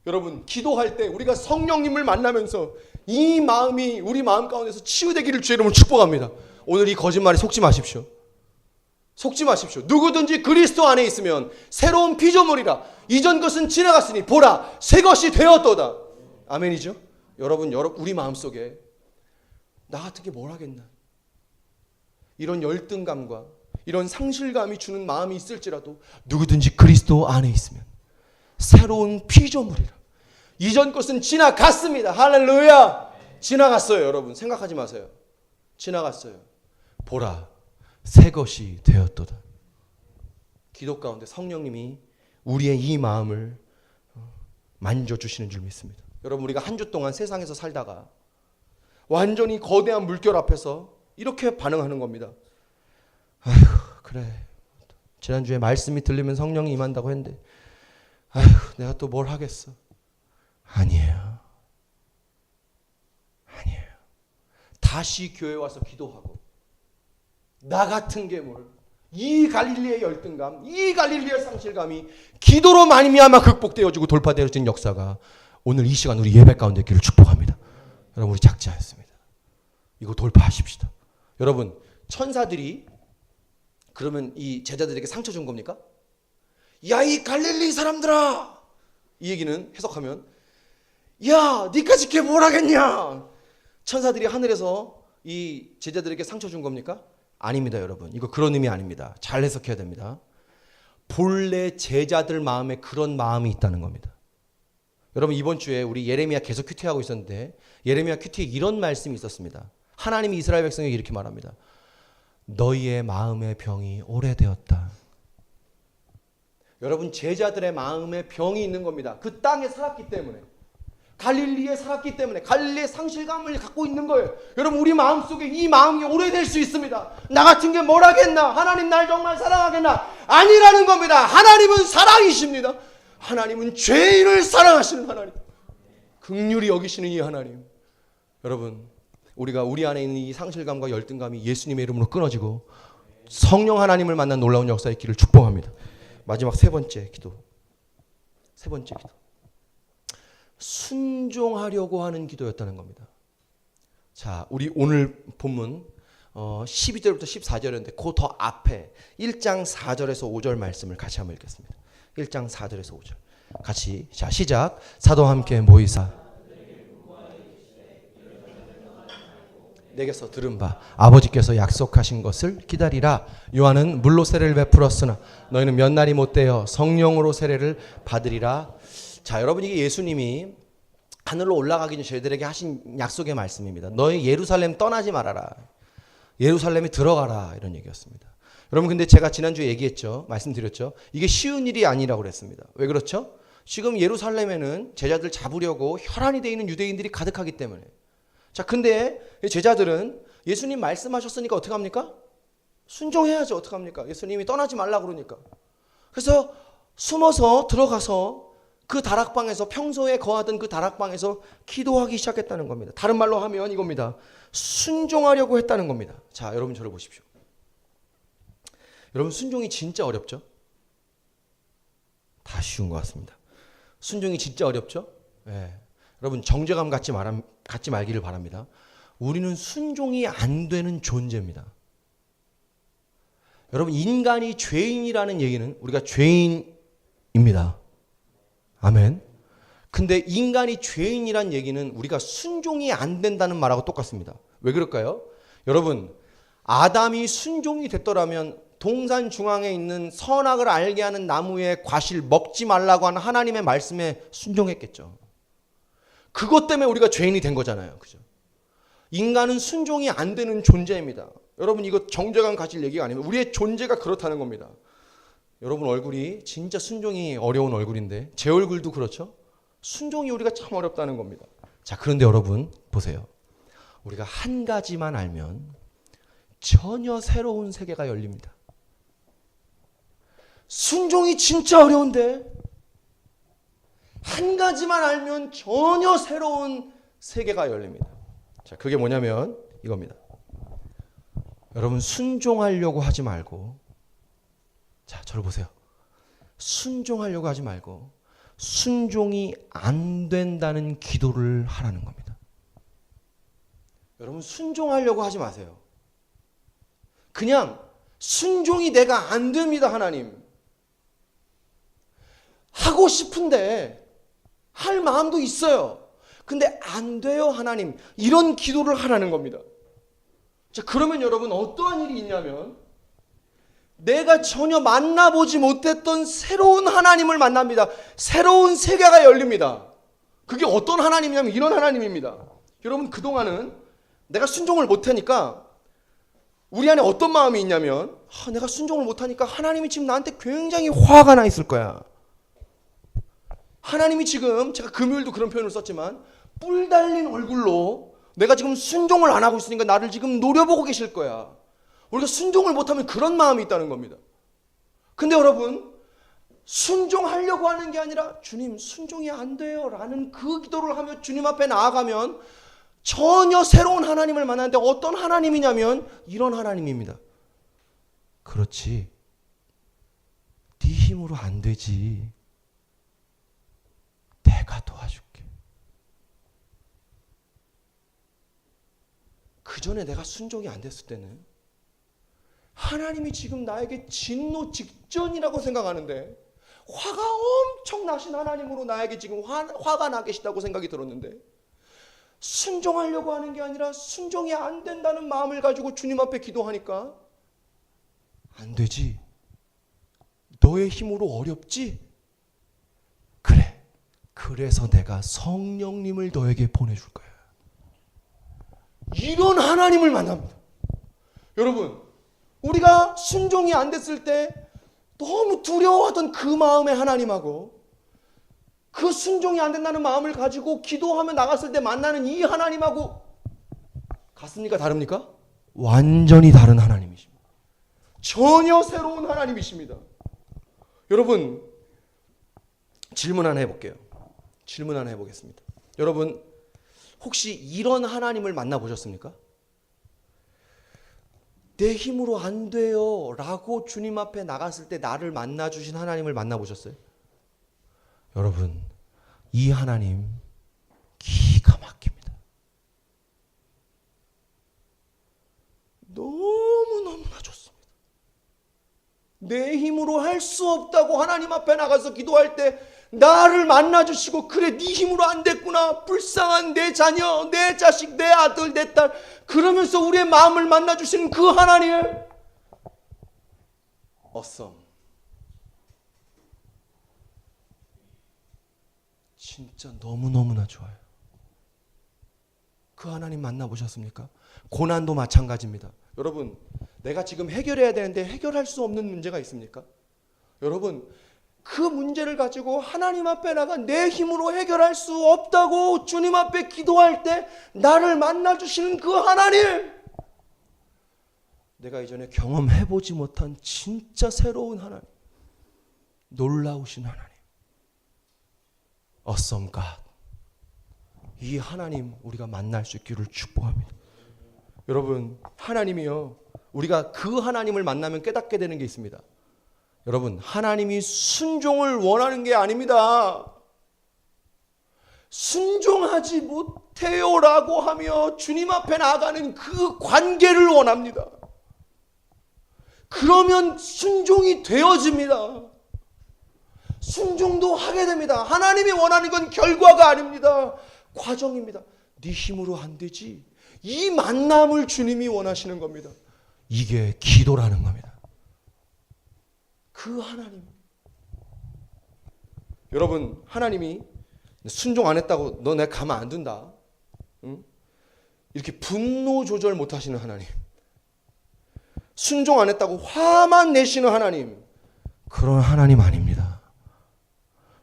여러분, 기도할 때 우리가 성령님을 만나면서 이 마음이 우리 마음 가운데서 치유되기를 주의 이름으로 축복합니다. 오늘 이 거짓말에 속지 마십시오. 속지 마십시오. 누구든지 그리스도 안에 있으면 새로운 피조물이라. 이전 것은 지나갔으니 보라, 새 것이 되었도다. 아멘이죠? 여러분 우리 마음속에 나 같은 게 뭘 하겠나, 이런 열등감과 이런 상실감이 주는 마음이 있을지라도 누구든지 그리스도 안에 있으면 새로운 피조물이라. 이전 것은 지나갔습니다. 할렐루야. 지나갔어요. 여러분 생각하지 마세요. 지나갔어요. 보라, 새 것이 되었도다. 기도 가운데 성령님이 우리의 이 마음을 만져주시는 줄 믿습니다. 여러분 우리가 한 주 동안 세상에서 살다가 완전히 거대한 물결 앞에서 이렇게 반응하는 겁니다. 아휴 그래, 지난주에 말씀이 들리면 성령이 임한다고 했는데 아휴 내가 또 뭘 하겠어. 아니에요. 다시 교회 와서 기도하고 나 같은 괴물, 이 갈릴리의 열등감, 이 갈릴리의 상실감이 기도로 말미암아 극복되어지고 돌파되어진 역사가 오늘 이 시간 우리 예배 가운데 있기를 축복합니다. 여러분 우리 작지 않습니다. 이거 돌파하십시다. 여러분 천사들이 그러면 이 제자들에게 상처 준 겁니까? 야 이 갈릴리 사람들아, 이 얘기는 해석하면 야 니까지 걔 뭘 하겠냐, 천사들이 하늘에서 이 제자들에게 상처 준 겁니까? 아닙니다. 여러분 이거 그런 의미 아닙니다. 잘 해석해야 됩니다. 본래 제자들 마음에 그런 마음이 있다는 겁니다. 여러분 이번 주에 우리 예레미야 계속 큐티하고 있었는데 예레미야 큐티에 이런 말씀이 있었습니다. 하나님이 이스라엘 백성에게 이렇게 말합니다. 너희의 마음의 병이 오래되었다. 여러분 제자들의 마음에 병이 있는 겁니다. 그 땅에 살았기 때문에, 갈릴리에 살았기 때문에 갈릴리의 상실감을 갖고 있는 거예요. 여러분 우리 마음속에 이 마음이 오래될 수 있습니다. 나 같은 게 뭘 하겠나, 하나님 날 정말 사랑하겠나, 아니라는 겁니다. 하나님은 사랑이십니다. 하나님은 죄인을 사랑하시는 하나님, 긍휼히 여기시는 이 하나님. 여러분 우리가 우리 안에 있는 이 상실감과 열등감이 예수님의 이름으로 끊어지고 성령 하나님을 만난 놀라운 역사의 길을 축복합니다. 마지막 세 번째 기도. 순종하려고 하는 기도였다는 겁니다. 자, 우리 오늘 본문 12절부터 14절인데 그 더 앞에 1장 4절에서 5절 말씀을 같이 한번 읽겠습니다. 1장 4절에서 5절 같이. 자, 시작. 사도와 함께 모이사 내게서 들은 바 아버지께서 약속하신 것을 기다리라. 요한은 물로 세례를 베풀었으나 너희는 몇 날이 못되어 성령으로 세례를 받으리라. 자, 여러분 이게 예수님이 하늘로 올라가기 전에 저희들에게 하신 약속의 말씀입니다. 너희 예루살렘 떠나지 말아라. 예루살렘에 들어가라. 이런 얘기였습니다. 여러분 근데 제가 지난주에 얘기했죠. 말씀드렸죠. 이게 쉬운 일이 아니라고 그랬습니다. 왜 그렇죠? 지금 예루살렘에는 제자들 잡으려고 혈안이 되어 있는 유대인들이 가득하기 때문에. 자, 근데 제자들은 예수님 말씀하셨으니까 어떻게 합니까? 순종해야죠. 어떻게 합니까? 예수님이 떠나지 말라 그러니까. 그래서 숨어서 들어가서 그 다락방에서, 평소에 거하던 그 다락방에서 기도하기 시작했다는 겁니다. 다른 말로 하면 이겁니다. 순종하려고 했다는 겁니다. 자, 여러분 저를 보십시오. 여러분 순종이 진짜 어렵죠? 다 쉬운 것 같습니다. 순종이 진짜 어렵죠? 네. 여러분 정죄감 갖지 말기를 바랍니다. 우리는 순종이 안 되는 존재입니다. 여러분 인간이 죄인이라는 얘기는 우리가 죄인입니다. 아멘. 근데 인간이 죄인이란 얘기는 우리가 순종이 안 된다는 말하고 똑같습니다. 왜 그럴까요? 여러분 아담이 순종이 됐더라면 동산 중앙에 있는 선악을 알게 하는 나무의 과실 먹지 말라고 하는 하나님의 말씀에 순종했겠죠. 그것 때문에 우리가 죄인이 된 거잖아요. 그죠? 인간은 순종이 안 되는 존재입니다. 여러분 이거 정죄감 가질 얘기가 아니면 우리의 존재가 그렇다는 겁니다. 여러분 얼굴이 진짜 순종이 어려운 얼굴인데 제 얼굴도 그렇죠? 순종이 우리가 참 어렵다는 겁니다. 자, 그런데 여러분 보세요. 우리가 한 가지만 알면 전혀 새로운 세계가 열립니다. 순종이 진짜 어려운데 한 가지만 알면 전혀 새로운 세계가 열립니다. 자, 그게 뭐냐면 이겁니다. 여러분 순종하려고 하지 말고, 자, 저를 보세요. 순종하려고 하지 말고 순종이 안 된다는 기도를 하라는 겁니다. 여러분 순종하려고 하지 마세요. 그냥 순종이 내가 안 됩니다. 하나님 하고 싶은데 할 마음도 있어요. 근데 안 돼요, 하나님. 이런 기도를 하라는 겁니다. 자, 그러면 여러분 어떠한 일이 있냐면 내가 전혀 만나보지 못했던 새로운 하나님을 만납니다. 새로운 세계가 열립니다. 그게 어떤 하나님이냐면 이런 하나님입니다. 여러분, 그동안은 내가 순종을 못하니까 우리 안에 어떤 마음이 있냐면 내가 순종을 못하니까 하나님이 지금 나한테 굉장히 화가 나 있을 거야. 하나님이 지금, 제가 금요일도 그런 표현을 썼지만, 뿔 달린 얼굴로 내가 지금 순종을 안 하고 있으니까 나를 지금 노려보고 계실 거야. 우리가 순종을 못하면 그런 마음이 있다는 겁니다. 근데 여러분, 순종하려고 하는 게 아니라 주님 순종이 안 돼요 라는 그 기도를 하며 주님 앞에 나아가면 전혀 새로운 하나님을 만나는데 어떤 하나님이냐면 이런 하나님입니다. 그렇지, 네 힘으로 안 되지. 내가 도와줄게. 그 전에 내가 순종이 안 됐을 때는 하나님이 지금 나에게 진노 직전이라고 생각하는데 화가 엄청 나신 하나님으로 나에게 지금 화가 나 계시다고 생각이 들었는데 순종하려고 하는 게 아니라 순종이 안 된다는 마음을 가지고 주님 앞에 기도하니까 안 되지. 너의 힘으로 어렵지? 그래. 그래서 내가 성령님을 너에게 보내줄 거야. 이런 하나님을 만납니다. 여러분, 우리가 순종이 안 됐을 때 너무 두려워하던 그 마음의 하나님하고 그 순종이 안 된다는 마음을 가지고 기도하며 나갔을 때 만나는 이 하나님하고 같습니까? 다릅니까? 완전히 다른 하나님이십니다. 전혀 새로운 하나님이십니다. 여러분, 질문 하나 해볼게요. 질문 하나 해보겠습니다. 여러분, 혹시 이런 하나님을 만나보셨습니까? 내 힘으로 안 돼요 라고 주님 앞에 나갔을 때 나를 만나주신 하나님을 만나보셨어요? 여러분, 이 하나님 기가 막힙니다. 너무너무나 좋습니다. 내 힘으로 할 수 없다고 하나님 앞에 나가서 기도할 때 나를 만나주시고 그래 네 힘으로 안 됐구나, 불쌍한 내 자녀, 내 자식, 내 아들, 내 딸, 그러면서 우리의 마음을 만나주시는 그 하나님, awesome. 진짜 너무너무나 좋아요. 그 하나님 만나보셨습니까? 고난도 마찬가지입니다. 여러분, 내가 지금 해결해야 되는데 해결할 수 없는 문제가 있습니까? 여러분, 그 문제를 가지고 하나님 앞에 나가 내 힘으로 해결할 수 없다고 주님 앞에 기도할 때 나를 만나주시는 그 하나님, 내가 이전에 경험해보지 못한 진짜 새로운 하나님, 놀라우신 하나님, awesome God. 이 하나님 우리가 만날 수 있기를 축복합니다. 여러분, 하나님이요, 우리가 그 하나님을 만나면 깨닫게 되는 게 있습니다. 여러분, 하나님이 순종을 원하는 게 아닙니다. 순종하지 못해요라고 하며 주님 앞에 나아가는 그 관계를 원합니다. 그러면 순종이 되어집니다. 순종도 하게 됩니다. 하나님이 원하는 건 결과가 아닙니다. 과정입니다. 네 힘으로 안 되지. 이 만남을 주님이 원하시는 겁니다. 이게 기도라는 겁니다. 그 하나님. 여러분, 하나님이 순종 안 했다고 너 내가 가만 안 둔다, 응? 이렇게 분노 조절 못 하시는 하나님, 순종 안 했다고 화만 내시는 하나님, 그런 하나님 아닙니다.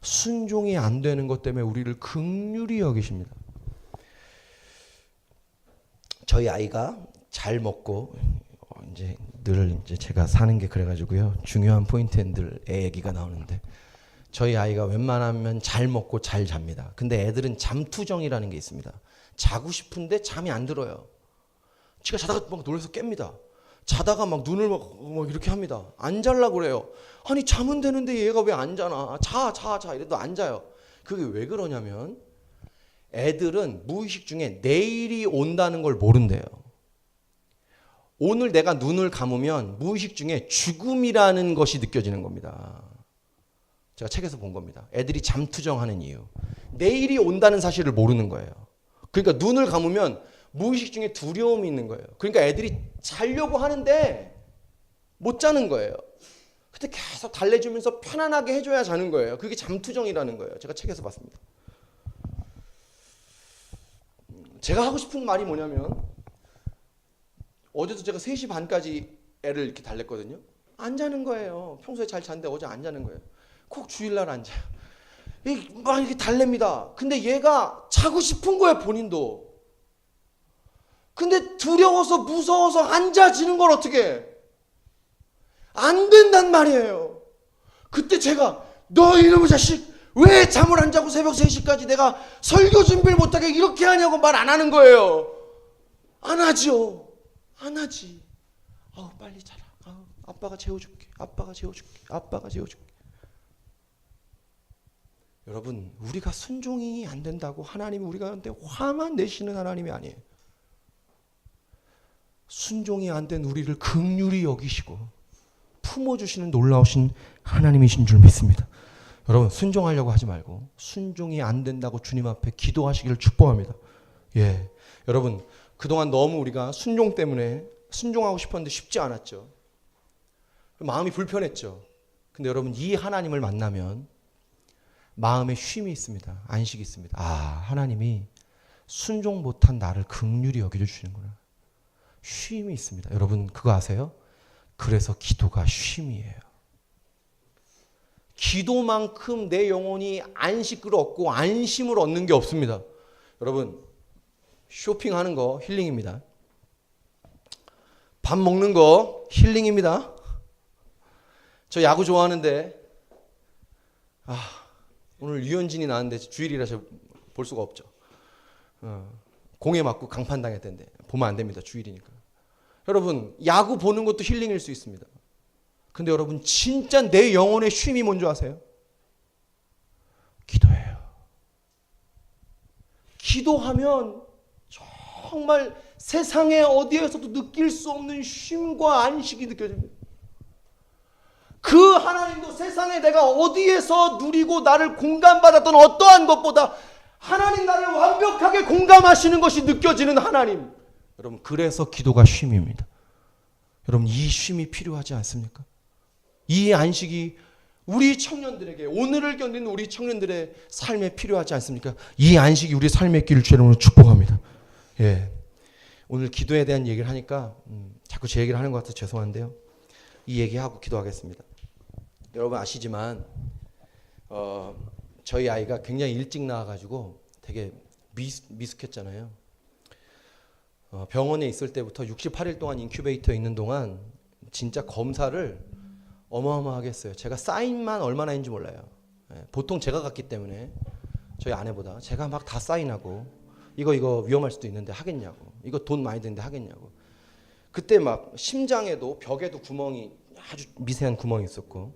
순종이 안 되는 것 때문에 우리를 긍휼히 여기십니다. 저희 아이가 잘 먹고 이제 늘 이제 제가 사는 게 그래가지고요, 중요한 포인트엔 늘 애 얘기가 나오는데, 저희 아이가 웬만하면 잘 먹고 잘 잡니다. 근데 애들은 잠투정이라는 게 있습니다. 자고 싶은데 잠이 안 들어요. 지가 자다가 막 놀라서 깹니다. 자다가 막 눈을 막 이렇게 합니다. 안 자려고 그래요. 아니 자면 되는데 얘가 왜 안 자나? 자 이래도 안 자요. 그게 왜 그러냐면 애들은 무의식 중에 내일이 온다는 걸 모른대요. 오늘 내가 눈을 감으면 무의식 중에 죽음이라는 것이 느껴지는 겁니다. 제가 책에서 본 겁니다. 애들이 잠투정하는 이유. 내일이 온다는 사실을 모르는 거예요. 그러니까 눈을 감으면 무의식 중에 두려움이 있는 거예요. 그러니까 애들이 자려고 하는데 못 자는 거예요. 그때 계속 달래주면서 편안하게 해줘야 자는 거예요. 그게 잠투정이라는 거예요. 제가 책에서 봤습니다. 제가 하고 싶은 말이 뭐냐면 어제도 제가 3시 반까지 애를 이렇게 달랬거든요. 안 자는 거예요. 평소에 잘 자는데 어제 안 자는 거예요. 꼭 주일날 안 자요. 막 이렇게 달랩니다. 근데 얘가 자고 싶은 거예요, 본인도. 근데 두려워서 무서워서 안 자지는 걸 어떻게 해? 안 된단 말이에요. 그때 제가 너 이놈의 자식 왜 잠을 안 자고 새벽 3시까지 내가 설교 준비를 못하게 이렇게 하냐고 말 안 하는 거예요. 안 하죠. 안 하지. 빨리 자라. 아빠가 재워줄게. 아빠가 재워줄게. 아빠가 재워줄게. 여러분, 우리가 순종이 안 된다고 하나님이 우리한테 화만 내시는 하나님이 아니에요. 순종이 안 된 우리를 긍휼히 여기시고 품어주시는 놀라우신 하나님이신 줄 믿습니다. 여러분, 순종하려고 하지 말고 순종이 안 된다고 주님 앞에 기도하시기를 축복합니다. 예, 여러분, 그동안 너무 우리가 순종 때문에 순종하고 싶었는데 쉽지 않았죠. 마음이 불편했죠. 근데 여러분, 이 하나님을 만나면 마음에 쉼이 있습니다. 안식이 있습니다. 하나님이 순종 못한 나를 긍휼히 여겨주시는구나. 쉼이 있습니다. 여러분, 그거 아세요? 그래서 기도가 쉼이에요. 기도만큼 내 영혼이 안식을 얻고 안심을 얻는 게 없습니다. 여러분, 쇼핑하는 거 힐링입니다. 밥 먹는 거 힐링입니다. 저 야구 좋아하는데 오늘 류현진이 나왔는데 주일이라서 볼 수가 없죠. 공에 맞고 강판 당했던데 보면 안 됩니다. 주일이니까. 여러분, 야구 보는 것도 힐링일 수 있습니다. 근데 여러분, 진짜 내 영혼의 쉼이 뭔지 아세요? 기도예요. 기도하면 정말 세상에 어디에서도 느낄 수 없는 쉼과 안식이 느껴집니다. 그 하나님도 세상에 내가 어디에서 누리고 나를 공감받았던 어떠한 것보다 하나님 나를 완벽하게 공감하시는 것이 느껴지는 하나님. 여러분, 그래서 기도가 쉼입니다. 여러분, 이 쉼이 필요하지 않습니까? 이 안식이 우리 청년들에게, 오늘을 견디는 우리 청년들의 삶에 필요하지 않습니까? 이 안식이 우리 삶에 있기를 주님으로 축복합니다. 예, 오늘 기도에 대한 얘기를 하니까 자꾸 제 얘기를 하는 것 같아서 죄송한데요. 이 얘기하고 기도하겠습니다. 여러분 아시지만 저희 아이가 굉장히 일찍 나와가지고 되게 미숙했잖아요. 병원에 있을 때부터 68일 동안 인큐베이터에 있는 동안 진짜 검사를 어마어마하게 했어요. 제가 사인만 얼마나 했는지 몰라요. 보통 제가 갔기 때문에 저희 아내보다 제가 막 다 사인하고 이거 위험할 수도 있는데 하겠냐고, 이거 돈 많이 드는데 하겠냐고. 그때 막 심장에도 벽에도 구멍이 아주 미세한 구멍이 있었고,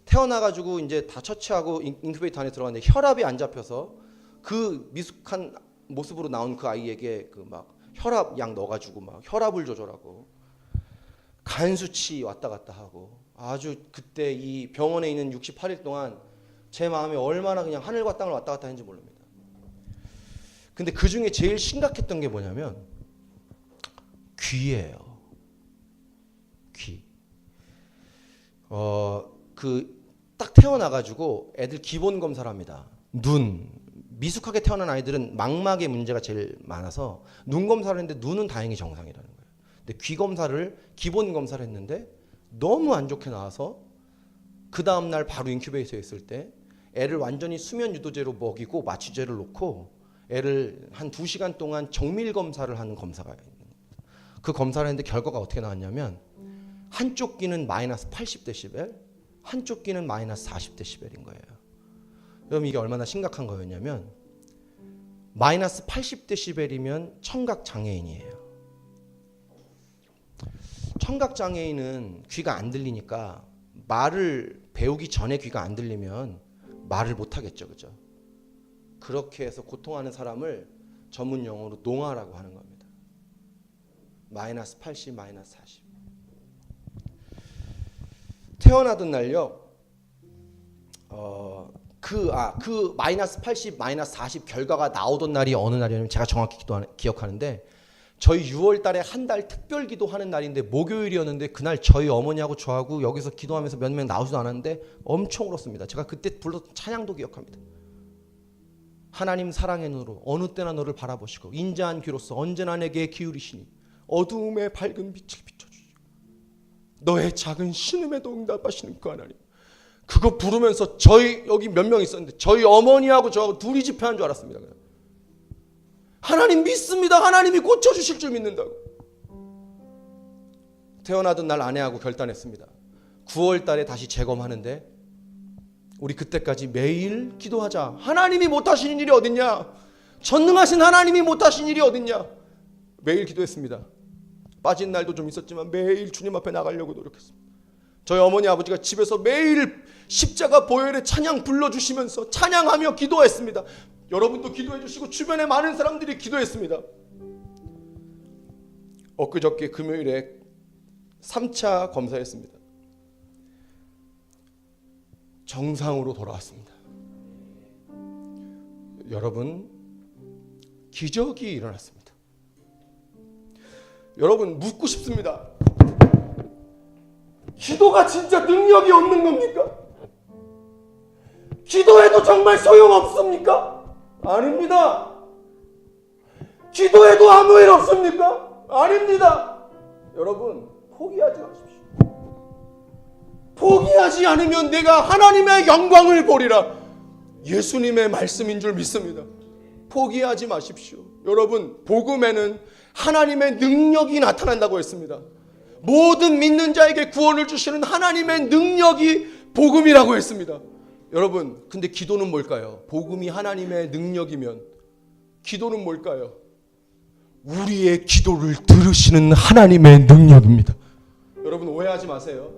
태어나가지고 이제 다 처치하고 인큐베이터 안에 들어갔는데 혈압이 안 잡혀서 그 미숙한 모습으로 나온 그 아이에게 그 막 혈압 약 넣어가지고 막 혈압을 조절하고 간 수치 왔다 갔다 하고, 아주 그때 이 병원에 있는 68일 동안 제 마음이 얼마나 그냥 하늘과 땅을 왔다 갔다 했는지 모릅니다. 근데 그 중에 제일 심각했던 게 뭐냐면 귀예요. 귀. 딱 태어나가지고 애들 기본 검사를 합니다. 눈. 미숙하게 태어난 아이들은 망막의 문제가 제일 많아서 눈 검사를 했는데 눈은 다행히 정상이라는 거예요. 근데 귀 검사를 기본 검사를 했는데 너무 안 좋게 나와서 그 다음 날 바로 인큐베이터에 있을 때 애를 완전히 수면 유도제로 먹이고 마취제를 놓고 애를 한 2시간 동안 정밀 검사를 하는 검사가 있는 겁니다. 그 검사를 했는데 결과가 어떻게 나왔냐면 한쪽 귀는 마이너스 80데시벨, 한쪽 귀는 마이너스 40데시벨인 거예요. 그럼 이게 얼마나 심각한 거였냐면 마이너스 80데시벨이면 청각 장애인이에요. 청각 장애인은 귀가 안 들리니까 말을 배우기 전에 귀가 안 들리면 말을 못 하겠죠, 그죠? 그렇게 해서 고통하는 사람을 전문 용어로 농아라고 하는 겁니다. 마이너스 80, 마이너스 40. 태어나던 날요, 그 마이너스 80, 마이너스 40 결과가 나오던 날이 어느 날이냐면 제가 정확히 기억하는데 저희 6월 달에 한 달 특별 기도하는 날인데 목요일이었는데 그날 저희 어머니하고 저하고 여기서 기도하면서 몇 명 나오지도 않았는데 엄청 울었습니다. 제가 그때 불렀던 찬양도 기억합니다. 하나님 사랑의 눈으로 어느 때나 너를 바라보시고 인자한 귀로서 언제나 내게 기울이시니 어두움에 밝은 빛을 비춰주시고 너의 작은 신음에도 응답하시는 그 하나님. 그거 부르면서 저희 여기 몇 명 있었는데 저희 어머니하고 저하고 둘이 집회한 줄 알았습니다. 그냥. 하나님 믿습니다. 하나님이 고쳐주실 줄 믿는다고. 태어나던 날 아내하고 결단했습니다. 9월 달에 다시 재검하는데 우리 그때까지 매일 기도하자. 하나님이 못하시는 일이 어딨냐. 전능하신 하나님이 못하신 일이 어딨냐. 매일 기도했습니다. 빠진 날도 좀 있었지만 매일 주님 앞에 나가려고 노력했습니다. 저희 어머니 아버지가 집에서 매일 십자가 보혈의 찬양 불러주시면서 찬양하며 기도했습니다. 여러분도 기도해 주시고 주변에 많은 사람들이 기도했습니다. 엊그저께 금요일에 3차 검사했습니다. 정상으로 돌아왔습니다. 여러분, 기적이 일어났습니다. 여러분, 묻고 싶습니다. 기도가 진짜 능력이 없는 겁니까? 기도해도 정말 소용없습니까? 아닙니다. 기도해도 아무 일 없습니까? 아닙니다. 여러분, 포기하지 마십시오. 포기하지 않으면 내가 하나님의 영광을 보리라. 예수님의 말씀인 줄 믿습니다. 포기하지 마십시오. 여러분, 복음에는 하나님의 능력이 나타난다고 했습니다. 모든 믿는 자에게 구원을 주시는 하나님의 능력이 복음이라고 했습니다. 여러분, 근데 기도는 뭘까요? 복음이 하나님의 능력이면 기도는 뭘까요? 우리의 기도를 들으시는 하나님의 능력입니다. 여러분, 오해하지 마세요.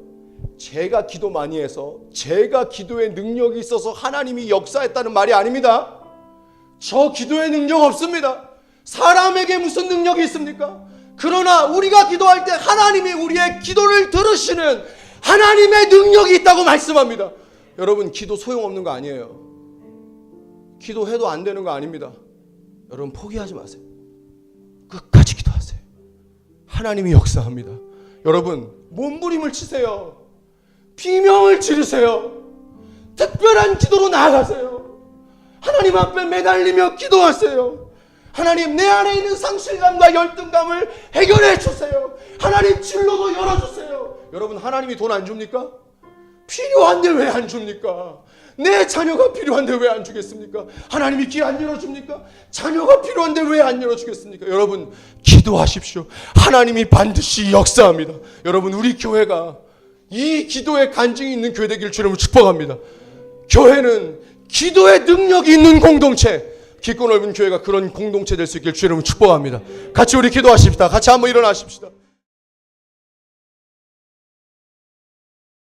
제가 기도 많이 해서 제가 기도에 능력이 있어서 하나님이 역사했다는 말이 아닙니다. 저 기도에 능력 없습니다. 사람에게 무슨 능력이 있습니까? 그러나 우리가 기도할 때 하나님이 우리의 기도를 들으시는 하나님의 능력이 있다고 말씀합니다. 여러분, 기도 소용없는 거 아니에요. 기도해도 안 되는 거 아닙니다. 여러분, 포기하지 마세요. 끝까지 기도하세요. 하나님이 역사합니다. 여러분, 몸부림을 치세요. 비명을 지르세요. 특별한 기도로 나아가세요. 하나님 앞에 매달리며 기도하세요. 하나님, 내 안에 있는 상실감과 열등감을 해결해 주세요. 하나님, 진로도 열어주세요. 여러분, 하나님이 돈 안 줍니까? 필요한데 왜 안 줍니까? 내 자녀가 필요한데 왜 안 주겠습니까? 하나님이 길 안 열어줍니까? 자녀가 필요한데 왜 안 열어주겠습니까? 여러분, 기도하십시오. 하나님이 반드시 역사합니다. 여러분, 우리 교회가 이 기도의 간증이 있는 교회 되기를 주님을 축복합니다. 교회는 기도의 능력이 있는 공동체, 깊고 넓은 교회가 그런 공동체 될 수 있기를 주님을 축복합니다. 같이 우리 기도하십시다. 같이 한번 일어나십시다.